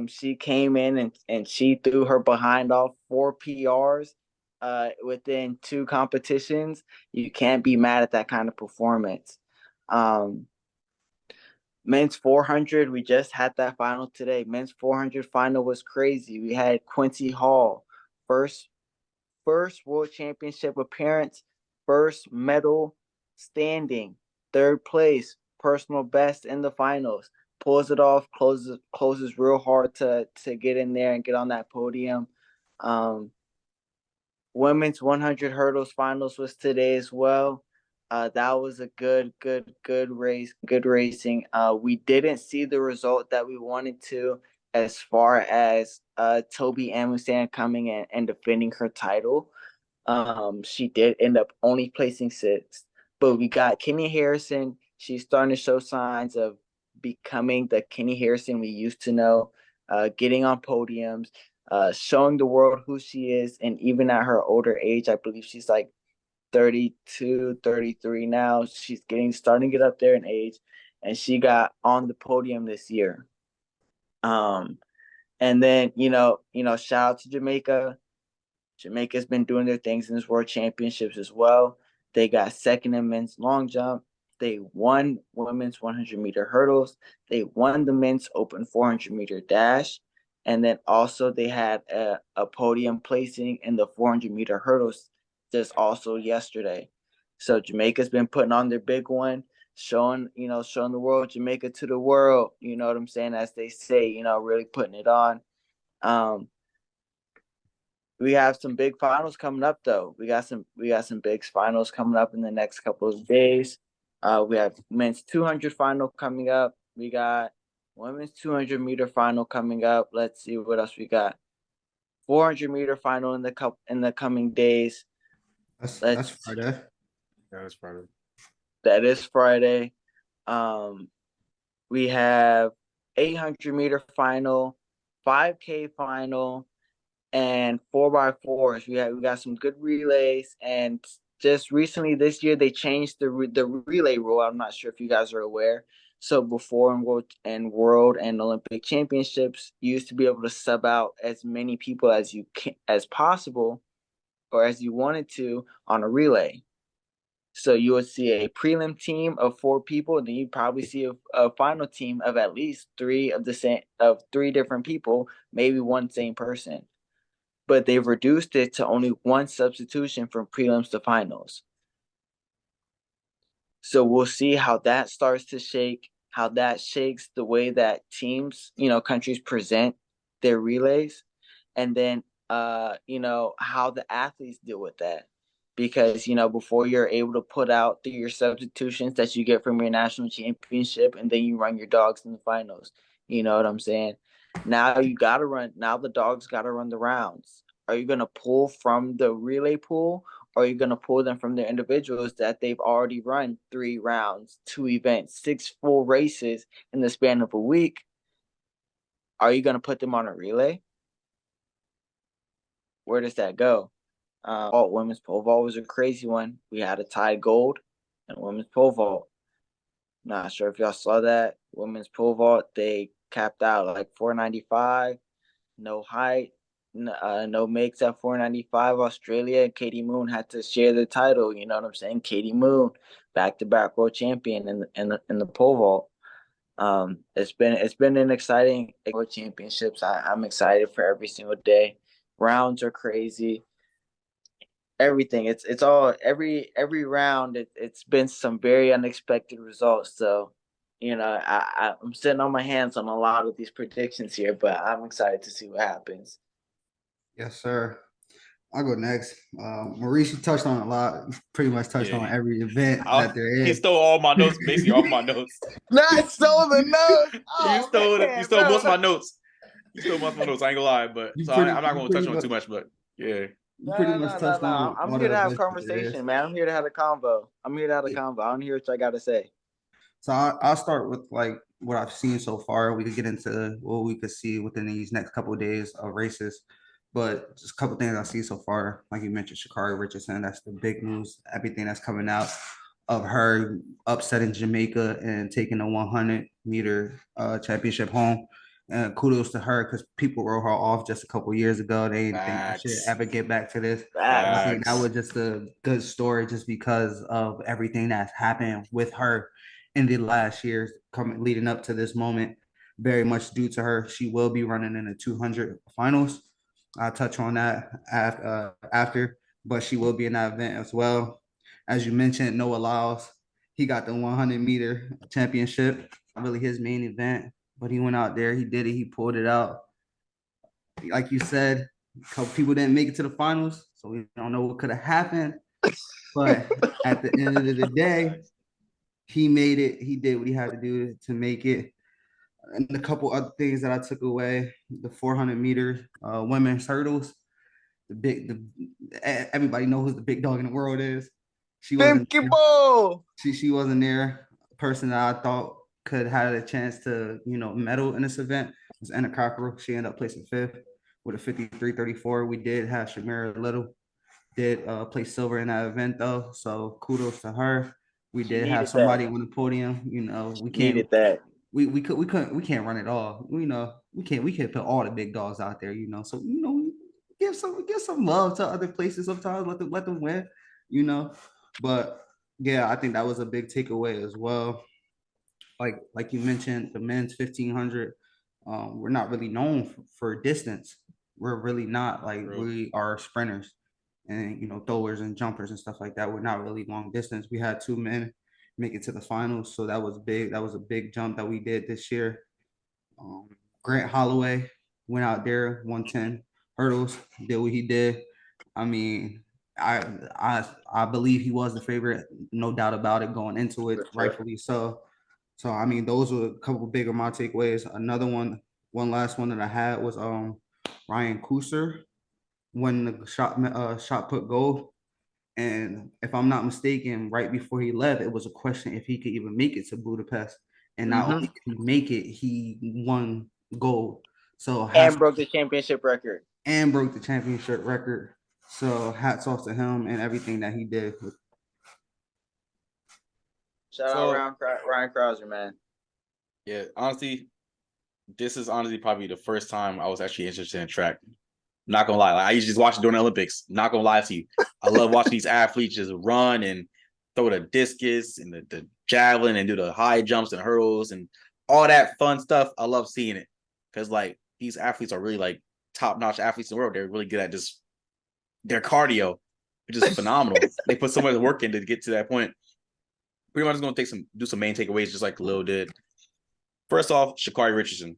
She came in and she threw her behind off 4 PRs within 2 competitions. You can't be mad at that kind of performance. Men's 400, we just had that final today. Men's 400 final was crazy. We had Quincy Hall, first world championship appearance, first medal standing, third place, personal best in the finals. Pulls it off, closes real hard to get in there and get on that podium. Women's 100 hurdles finals was today as well. That was a good race, good racing. We didn't see the result that we wanted to, as far as Toby Amusan coming in and defending her title. She did end up only placing 6th, but we got Kenny Harrison. She's starting to show signs of becoming the Kenny Harrison we used to know, getting on podiums, showing the world who she is. And even at her older age, I believe she's like 32, 33 now. She's starting to get up there in age, and she got on the podium this year. And then, shout out to Jamaica. Jamaica's been doing their things in this World Championships as well. They got second in men's long jump. They won women's 100 meter hurdles. They won the men's open 400 meter dash. And then also they had a podium placing in the 400 meter hurdles just also yesterday. So Jamaica's been putting on their big one, showing the world, Jamaica to the world, you know what I'm saying, as they say, really putting it on. We have some big finals coming up though. We got some big finals coming up in the next couple of days. We have men's 200 final coming up. We got women's 200 meter final coming up. Let's see what else we got. 400 meter final in the coming days. That's Friday. Yeah, that's Friday. That is Friday. We have 800 meter final, 5K final, and 4x4s. We got some good relays, and just recently this year they changed the relay rule. I'm not sure if you guys are aware. So before in world and Olympic championships, you used to be able to sub out as many people as possible, or as you wanted to, on a relay. So you would see a prelim team of 4 people, and then you'd probably see a final team of at least 3 different people, maybe one same person. But they've reduced it to only 1 substitution from prelims to finals. So we'll see how that starts to shake, how that shakes the way that teams, countries present their relays, and then, how the athletes deal with that. Because, before you're able to put out your substitutions that you get from your national championship, and then you run your dogs in the finals. You know what I'm saying? Now the dogs got to run the rounds. Are you going to pull from the relay pool, or are you going to pull them from their individuals that they've already run 3 rounds, 2 events, 6 full races in the span of a week? Are you going to put them on a relay? Where does that go? Women's pole vault was a crazy one. We had a tie gold in women's pole vault. Not sure if y'all saw that. Women's pole vault, they capped out like 495, no height, no makes at 495. Australia and Katie Moon had to share the title. You know what I'm saying? Katie Moon, back-to-back world champion in the pole vault. It's been an exciting World Championships. I'm excited for every single day. Rounds are crazy. Everything. It's all every round. It's been some very unexpected results. So, I'm sitting on my hands on a lot of these predictions here, but I'm excited to see what happens. Yes, sir. I'll go next. Maurice, you touched on a lot. You pretty much touched on every event that there He is. stole all my notes, basically off my notes. Not stole the notes. You Oh stole man, you stole bro. most of my notes. You stole most of my notes. I ain't gonna lie, but You so pretty, I'm not you gonna touch pretty on it much, too much, but yeah. you pretty much touched No. on I'm all here the to have events that there is. conversation, man. I'm here to have a convo. I want to hear what I got to say. So I'll start with like what I've seen so far. We could get into what we could see within these next couple of days of races, but just a couple of things I see so far. Like you mentioned, Sha'Carri Richardson. That's the big news. Everything that's coming out of her upsetting Jamaica and taking the 100-meter championship home. And kudos to her because people wrote her off just a couple years ago. They didn't think that she'd Facts. ever get back to this. I Facts. think that Facts. was just a good story just because of everything that's happened with her in the last years coming leading up to this moment. Very much due to her. She will be running in the 200 finals. I'll touch on that after, but she will be in that event as well. As you mentioned, Noah Lyles, he got the 100-meter championship, not really his main event, but he went out there, he did it, he pulled it out. Like you said, a couple people didn't make it to the finals, so we don't know what could have happened. But at the end of the day, Facts. he made it. He did what he had to do to make it. And a couple other things that I took away: the 400-meter women's hurdles. Everybody knows who the big dog in the world is. She wasn't. Bimbo. She wasn't there. A person that I thought could have a chance to medal in this event was Anna Cockrell. She ended up placing fifth with a 53.34. We did have Shamira Little did place silver in that event though, so kudos to her. We She did have needed somebody that. on the podium. We can't Needed that. we can't run it all. We can't put all the big dogs out there. So give some love to other places sometimes. Let them win. You know, but yeah, I think that was a big takeaway as well. Like you mentioned, the men's 1500. We're not really known for distance. We're really not like True. we are sprinters and throwers and jumpers and stuff like that. We're not really long distance. We had two men make it to the finals, so that was big. That was a big jump that we did this year. Um, Grant Holloway went out there 110 hurdles, did what he did. I mean, I believe he was the favorite, no doubt about it, going into it, For sure. rightfully so. So I mean, those were a couple bigger my takeaways. Another one last one that I had was Ryan Kuser when the shot put gold. And if I'm not mistaken, right before he left, it was a question if he could even make it to Budapest. And not only did he make it, he won gold. So And broke the championship record. and broke the championship record. So hats off to him and everything that he did. Shout out Ryan Krauser, man. Yeah, honestly, this is honestly probably the first time I was actually interested in track. Not gonna lie, like, I used to just watch it during the Olympics. Not gonna lie to you, I love watching these athletes just run and throw the discus and the javelin and do the high jumps and hurdles and all that fun stuff. I love seeing it because like these athletes are really like top-notch athletes in the world. They're really good at just their cardio, which is phenomenal. They put so much work in to get to that point. Pretty much gonna do some main takeaways, just like Lil did. First off, Sha'Carri Richardson,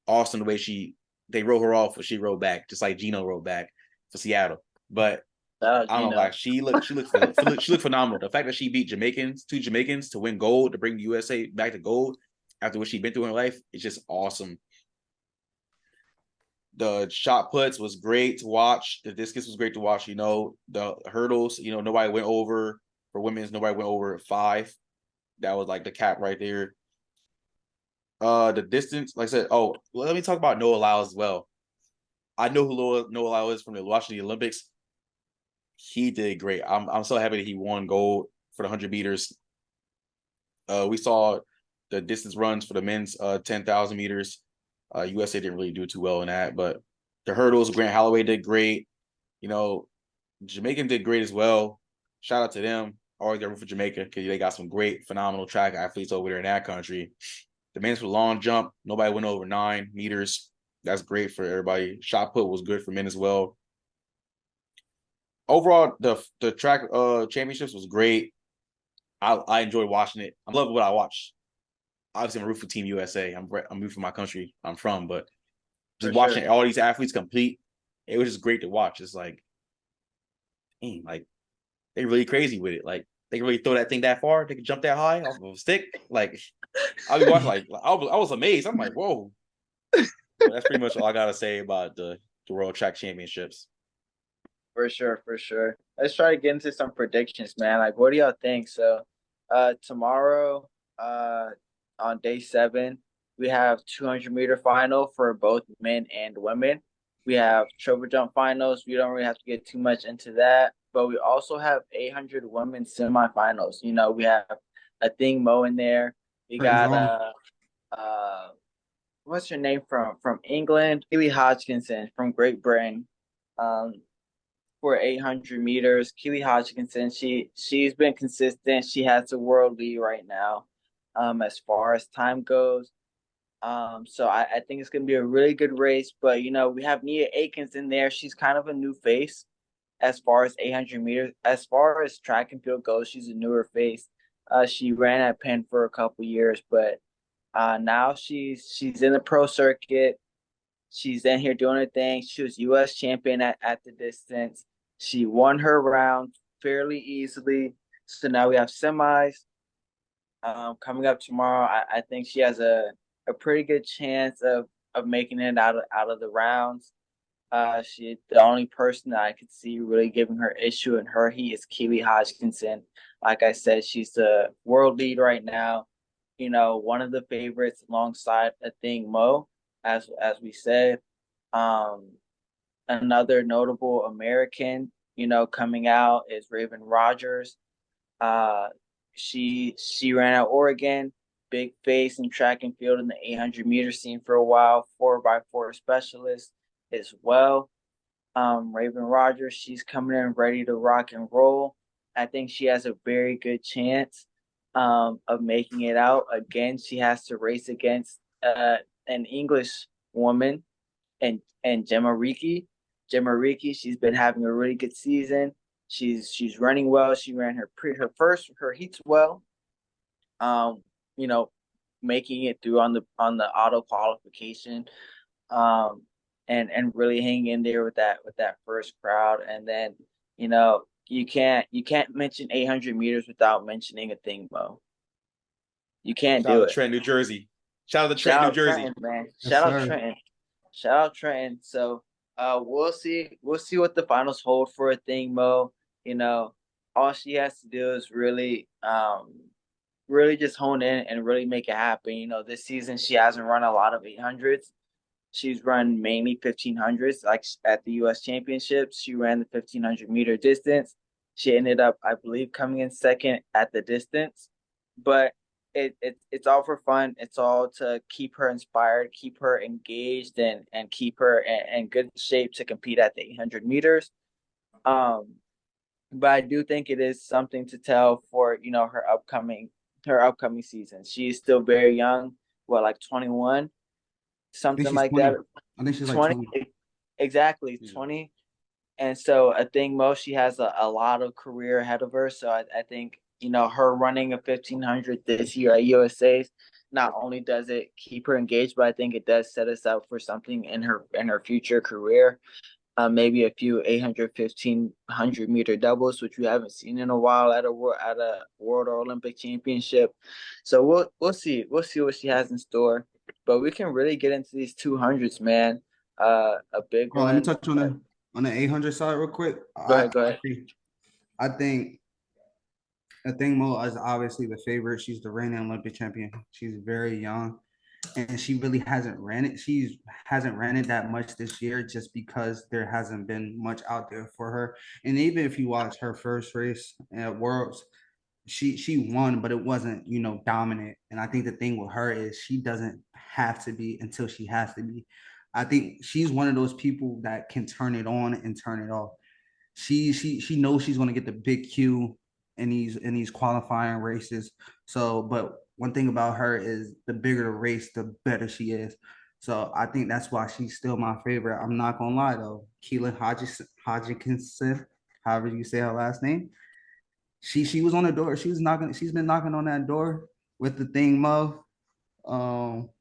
awesome the way they wrote her off, but she wrote back, just like Gino wrote back for Seattle. But I don't know, like she looked phenomenal. The fact that she beat two Jamaicans to win gold, to bring the USA back to gold after what she'd been through in her life, it's just awesome. The shot puts was great to watch. The discus was great to watch. The hurdles, nobody went over for women's, nobody went over 5. That was like the cap right there. The distance, like I said, let me talk about Noah Lyles as well. I know who Noah Lyles is from watching the Olympics. He did great. I'm so happy that he won gold for the 100 meters. We saw the distance runs for the men's 10,000 meters. USA didn't really do too well in that, but the hurdles, Grant Holloway did great. Jamaican did great as well. Shout out to them. Always got room for Jamaica because they got some great, phenomenal track athletes over there in that country. The men's for long jump, nobody went over 9 meters. That's great for everybody. Shot put was good for men as well. Overall, the track championships was great. I enjoyed watching it. I love what I watched. Obviously, I'm rooting for Team USA. I'm rooting for my country I'm from, but just watching all these athletes compete, it was just great to watch. It's like, dang, like they really crazy with it. Like they can really throw that thing that far. They can jump that high off of a stick. Like I'll be watching. Like I was amazed. I'm like, whoa. But that's pretty much all I gotta say about the World Track Championships. For sure, for sure. Let's try to get into some predictions, man. Like, what do y'all think? So, tomorrow, on day 7, we have 200-meter final for both men and women. We have triple jump finals. We don't really have to get too much into that, but we also have 800 women semifinals. You know, we have a thing Mo in there. We got what's her name from England? Keely Hodgkinson from Great Britain. Um, for 800 meters. Keely Hodgkinson, she's been consistent. She has the world lead right now, as far as time goes. So I think it's gonna be a really good race. But you know, we have Nia Akins in there. She's kind of a new face as far as 800 meters. As far as track and field goes, she's a newer face. She ran at Penn for a couple years, but now she's in the pro circuit. She's in here doing her thing. She was U.S. champion at the distance. She won her round fairly easily. So now we have semis coming up tomorrow. I think she has a pretty good chance of making it out of the rounds. She the only person that I could see really giving her issue in her heat is Keely Hodgkinson. Like I said, she's the world lead right now. You know, one of the favorites alongside a thing Mo, as we said. Um, Another notable American, you know, coming out is Raven Rogers. Uh, she ran at Oregon, big face in track and field in the 800-meter scene for a while, 4x4 specialist as well. Raven Rogers, she's coming in ready to rock and roll. I think she has a very good chance of making it out. Again, she has to race against an English woman and Gemma Ricci. Gemma Ricci, she's been having a really good season. She's running well. She ran her heats well. You know, making it through on the auto qualification. And really hanging in there with that first crowd. And then, you know, you can't mention 800 meters without mentioning a thing, Mo. You can't Shout do out to it. Trent, New Jersey. Shout out to Trent, New Jersey. Trenton, man. Yes, Shout out sir. Trenton. Shout out Trenton. So we'll see what the finals hold for a thing, Mo. You know, all she has to do is really just hone in and really make it happen. You know, this season she hasn't run a lot of 800s. She's run mainly 1500s. Like at the U.S. Championships, she ran the 1500-meter distance. She ended up, I believe, coming in second at the distance. But it's all for fun. It's all to keep her inspired, keep her engaged, and keep her in good shape to compete at the 800 meters. Um, but I do think it is something to tell for, you know, her upcoming season. She is still very young, what, like 21, I think something she's like 20. that. I think she's like 20, 20. exactly, 20. And so I think Mo, she has a lot of career ahead of her. So I think, you know, her running a 1500 this year at USA's, not only does it keep her engaged, but I think it does set us up for something in her future career. Maybe a few 800, 1500-meter doubles, which we haven't seen in a while at a world or Olympic championship. So we'll see what she has in store. But we can really get into these 200s, man. A big Bro, let me one. touch on the 800 side real quick. Go ahead. Go ahead. I think Mo is obviously the favorite. She's the reigning Olympic champion. She's very young, and she really hasn't ran it. She hasn't ran it that much this year, just because there hasn't been much out there for her. And even if you watch her first race at Worlds, she won, but it wasn't, you know, dominant. And I think the thing with her is she doesn't have to be until she has to be. I think she's one of those people that can turn it on and turn it off. She knows she's going to get the big Q in these qualifying races. So, but one thing about her is the bigger the race, the better she is. So I think that's why she's still my favorite. I'm not gonna lie though. Keelan Hodgkinson, however you say her last name, she was on the door. She was knocking. She's been knocking on that door with the thing, Mo.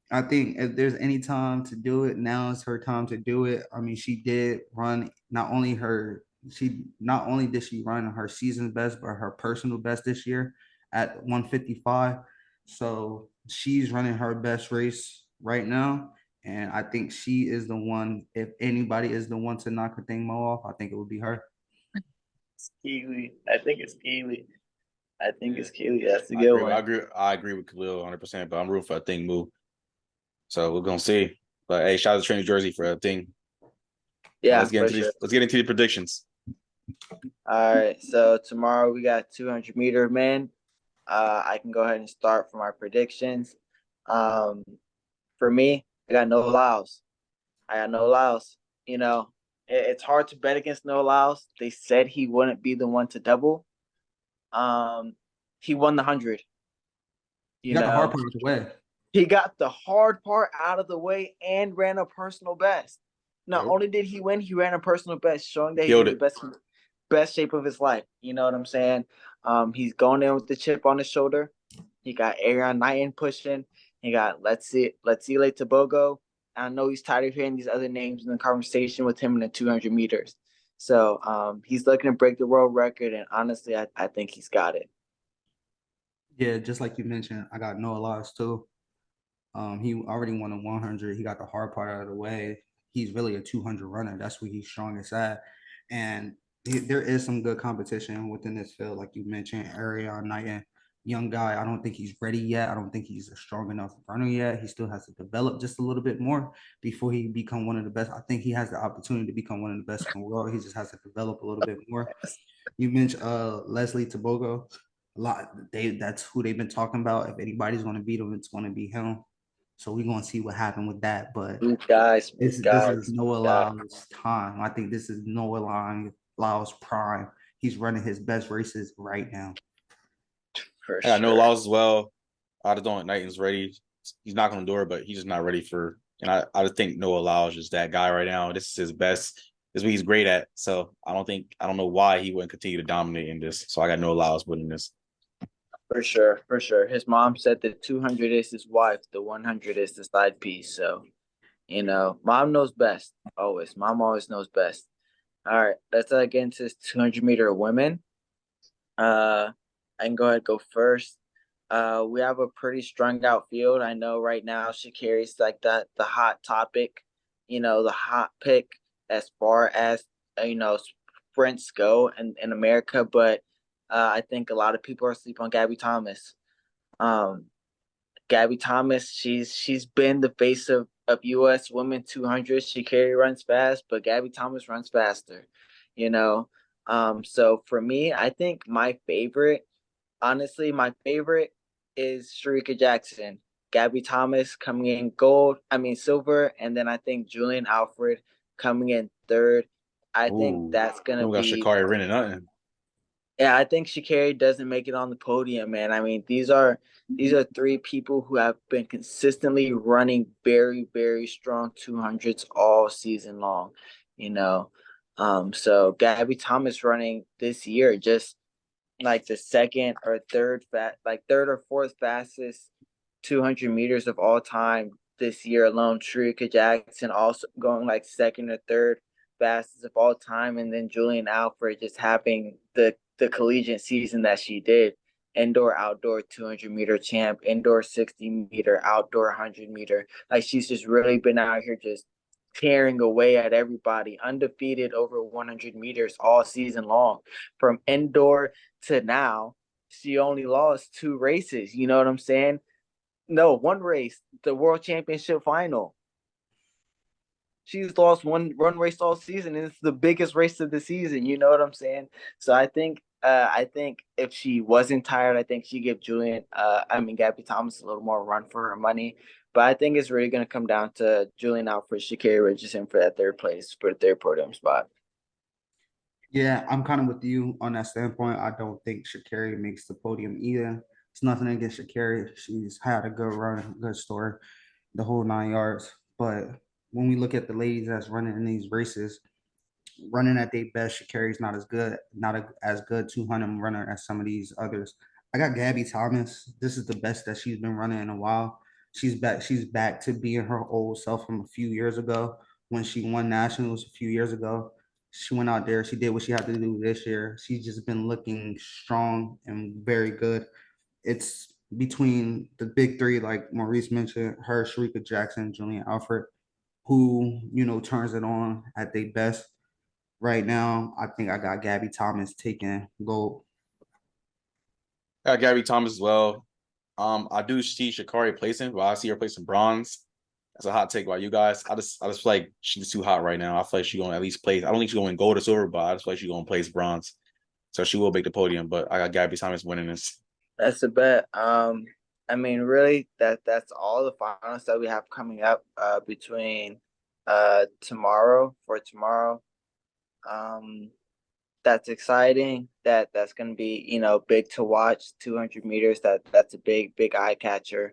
I think if there's any time to do it, now is her time to do it. I mean, she did run not only did she run her season best, but her personal best this year at 155. So she's running her best race right now. And I think she is the one, if anybody is the one to knock the thing Mo off, I think it would be her. It's Keely. I think it's Keely. I think it's Keely. That's a I good agree. one. I agree with Khalil 100%, but I'm rooting for a thing move. So we're gonna see. But hey, shout out to Train New Jersey for a thing. Yeah, Let's get for into sure. these. Let's get into the predictions. All right. So tomorrow we got 200-meter men. I can go ahead and start for my predictions. For me, I got no Laos. I got no Laos. You know, it's hard to bet against no Laos. They said he wouldn't be the one to double. He won the 100. You You got the hard know, part of the way. he got the hard part out of the way and ran a personal best. Not Yep. only did he win, he ran a personal best, showing that he's Killed in the it. best shape of his life. You know what I'm saying? He's going in with the chip on his shoulder. He got Aaron Knighton pushing. He got Letsile Tabogo. I know he's tired of hearing these other names in the conversation with him in the 200 meters. So he's looking to break the world record, and honestly, I think he's got it. Yeah, just like you mentioned, I got Noah Lyles too. He already won a 100. He got the hard part out of the way. He's really a 200 runner. That's where he's strongest at. And there is some good competition within this field, like you mentioned, Arion Knight, young guy. I don't think he's ready yet. I don't think he's a strong enough runner yet. He still has to develop just a little bit more before he become one of the best. I think he has the opportunity to become one of the best in the world. He just has to develop a little bit more. You mentioned Leslie Tabogo. That's who they've been talking about. If anybody's going to beat him, it's going to be him. So we're gonna see what happened with that. But this is Noah Lyles' time. I think this is Noah Lyles' prime. He's running his best races right now. For I got no sure. Laws as well. I just don't think Knighton's ready. He's knocking on the door, but he's just not ready for. And I just think Noah Lyles is that guy right now. This is his best. This is what he's great at. So I don't know why he wouldn't continue to dominate in this. So I got Noah Lyles winning this. For sure, for sure. His mom said the 200 is his wife, the 100 is the side piece. So, mom knows best. Always. Mom always knows best. All right, let's get into this 200-meter women. I can go ahead and go first. We have a pretty strung out field. I know right now she carries like the hot topic, the hot pick as far as sprints go in America, but I think a lot of people are asleep on Gabby Thomas. Um, Gabby Thomas, she's been the face of U.S. women 200. She runs fast, but Gabby Thomas runs faster. You know, so for me, I think honestly, my favorite is Sharika Jackson. Gabby Thomas coming in silver, and then I think Julian Alfred coming in third. I think Ooh, that's gonna we got be. Sha'Carri running nothing. Yeah, I think Sha'Carri doesn't make it on the podium, man. I mean, these are three people who have been consistently running very, very strong 200s all season long, you know. So Gabby Thomas running this year just like the third or fourth fastest 200 meters of all time this year alone. Sharika Jackson also going like second or third fastest of all time, and then Julian Alfred just having the collegiate season that she did. Indoor, outdoor 200-meter champ, indoor 60-meter, outdoor 100-meter. Like she's just really been out here just tearing away at everybody, undefeated over 100 meters all season long. From indoor to now, she only lost 2 races. You know what I'm saying? No, one race, the World Championship final. She's lost one race all season, and it's the biggest race of the season. You know what I'm saying? So I think if she wasn't tired, I think she give Gabby Thomas a little more run for her money. But I think it's really gonna come down to Julian Alfred, Sha'Carri Richardson for that third place, for the third podium spot. Yeah, I'm kind of with you on that standpoint. I don't think Sha'Carri makes the podium either. It's nothing against Sha'Carri. She's had a good run, good story, the whole 9 yards. But when we look at the ladies that's running in these races, running at their best, Sha'Carri's not as good, as good 200 runner as some of these others. I got Gabby Thomas. This is the best that she's been running in a while. She's back. She's back to being her old self from a few years ago when she won nationals a few years ago. She went out there. She did what she had to do this year. She's just been looking strong and very good. It's between the big three, like Maurice mentioned, her, Sharika Jackson, Julian Alfred, who, turns it on at their best. Right now, I think I got Gabby Thomas taking gold. I got Gabby Thomas as well. I do see Sha'Carri placing, but I see her placing bronze. That's a hot take by you guys. I just feel like she's too hot right now. I feel like she's gonna at least place. I don't think she's going gold or silver, but I just feel like she's gonna place bronze. So she will make the podium, but I got Gabby Thomas winning this. That's a bet. I mean, really, that's all the finals that we have coming up between tomorrow. That's exciting. That's going to be, big to watch. 200 meters. That's a big eye catcher.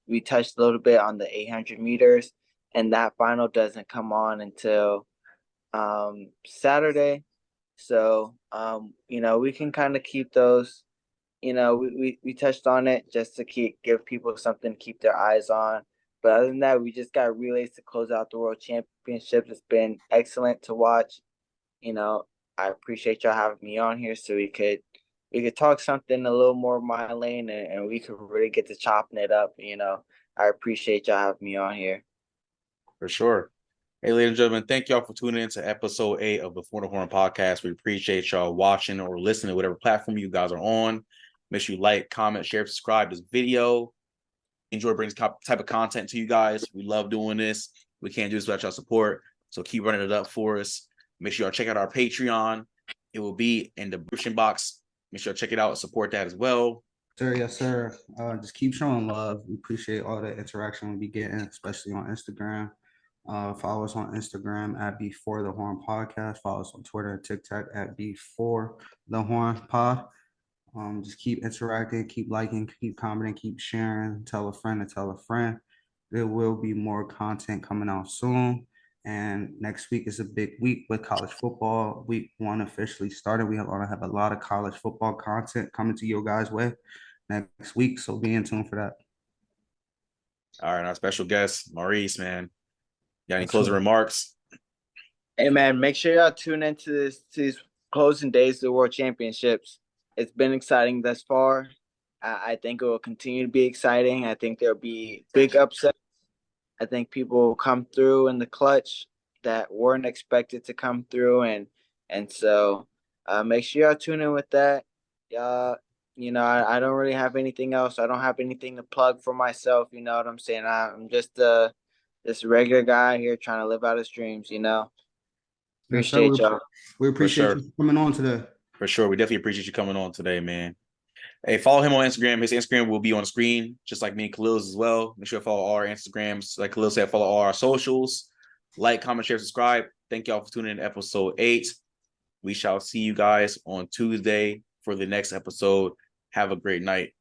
We touched a little bit on the 800 meters, and that final doesn't come on until Saturday. So we can kind of keep those. We touched on it just to give people something to keep their eyes on. But other than that, we just got relays to close out the World Championships. It's been excellent to watch. I appreciate y'all having me on here so we could talk something a little more my lane and we could really get to chopping it up. I appreciate y'all having me on here. For sure. Hey, ladies and gentlemen, thank y'all for tuning in to episode 8 of the For the Horn podcast. We appreciate y'all watching or listening to whatever platform you guys are on. Make sure you like, comment, share, subscribe to this video. Enjoy bringing this type of content to you guys. We love doing this. We can't do this without y'all support. So keep running it up for us. Make sure y'all check out our Patreon. It will be in the description box. Make sure y'all check it out and support that as well. Sir, yes, sir. Just keep showing love. We appreciate all the interaction we be getting, especially on Instagram. Follow us on Instagram at Before the Horn Podcast. Follow us on Twitter and TikTok at Before the Horn Pod. Just keep interacting, keep liking, keep commenting, keep sharing. Tell a friend to tell a friend. There will be more content coming out soon. And next week is a big week with college football. Week 1 officially started. We are going to have a lot of college football content coming to your guys' way next week. So be in tune for that. All right, our special guest, Maurice, man. Got any closing remarks? Hey, man, make sure y'all tune into these closing days of the World Championships. It's been exciting thus far. I think it will continue to be exciting. I think there'll be big upsets. I think people will come through in the clutch that weren't expected to come through. And so make sure y'all tune in with that. I don't really have anything else. I don't have anything to plug for myself. You know what I'm saying? I'm just this regular guy here trying to live out his dreams, Appreciate y'all. We appreciate you coming on today. For sure. We definitely appreciate you coming on today, man. Hey, follow him on Instagram. His Instagram will be on the screen, just like me and Khalil's as well. Make sure to follow all our Instagrams. Like Khalil said, follow all our socials. Like, comment, share, subscribe. Thank y'all for tuning in to episode 8. We shall see you guys on Tuesday for the next episode. Have a great night.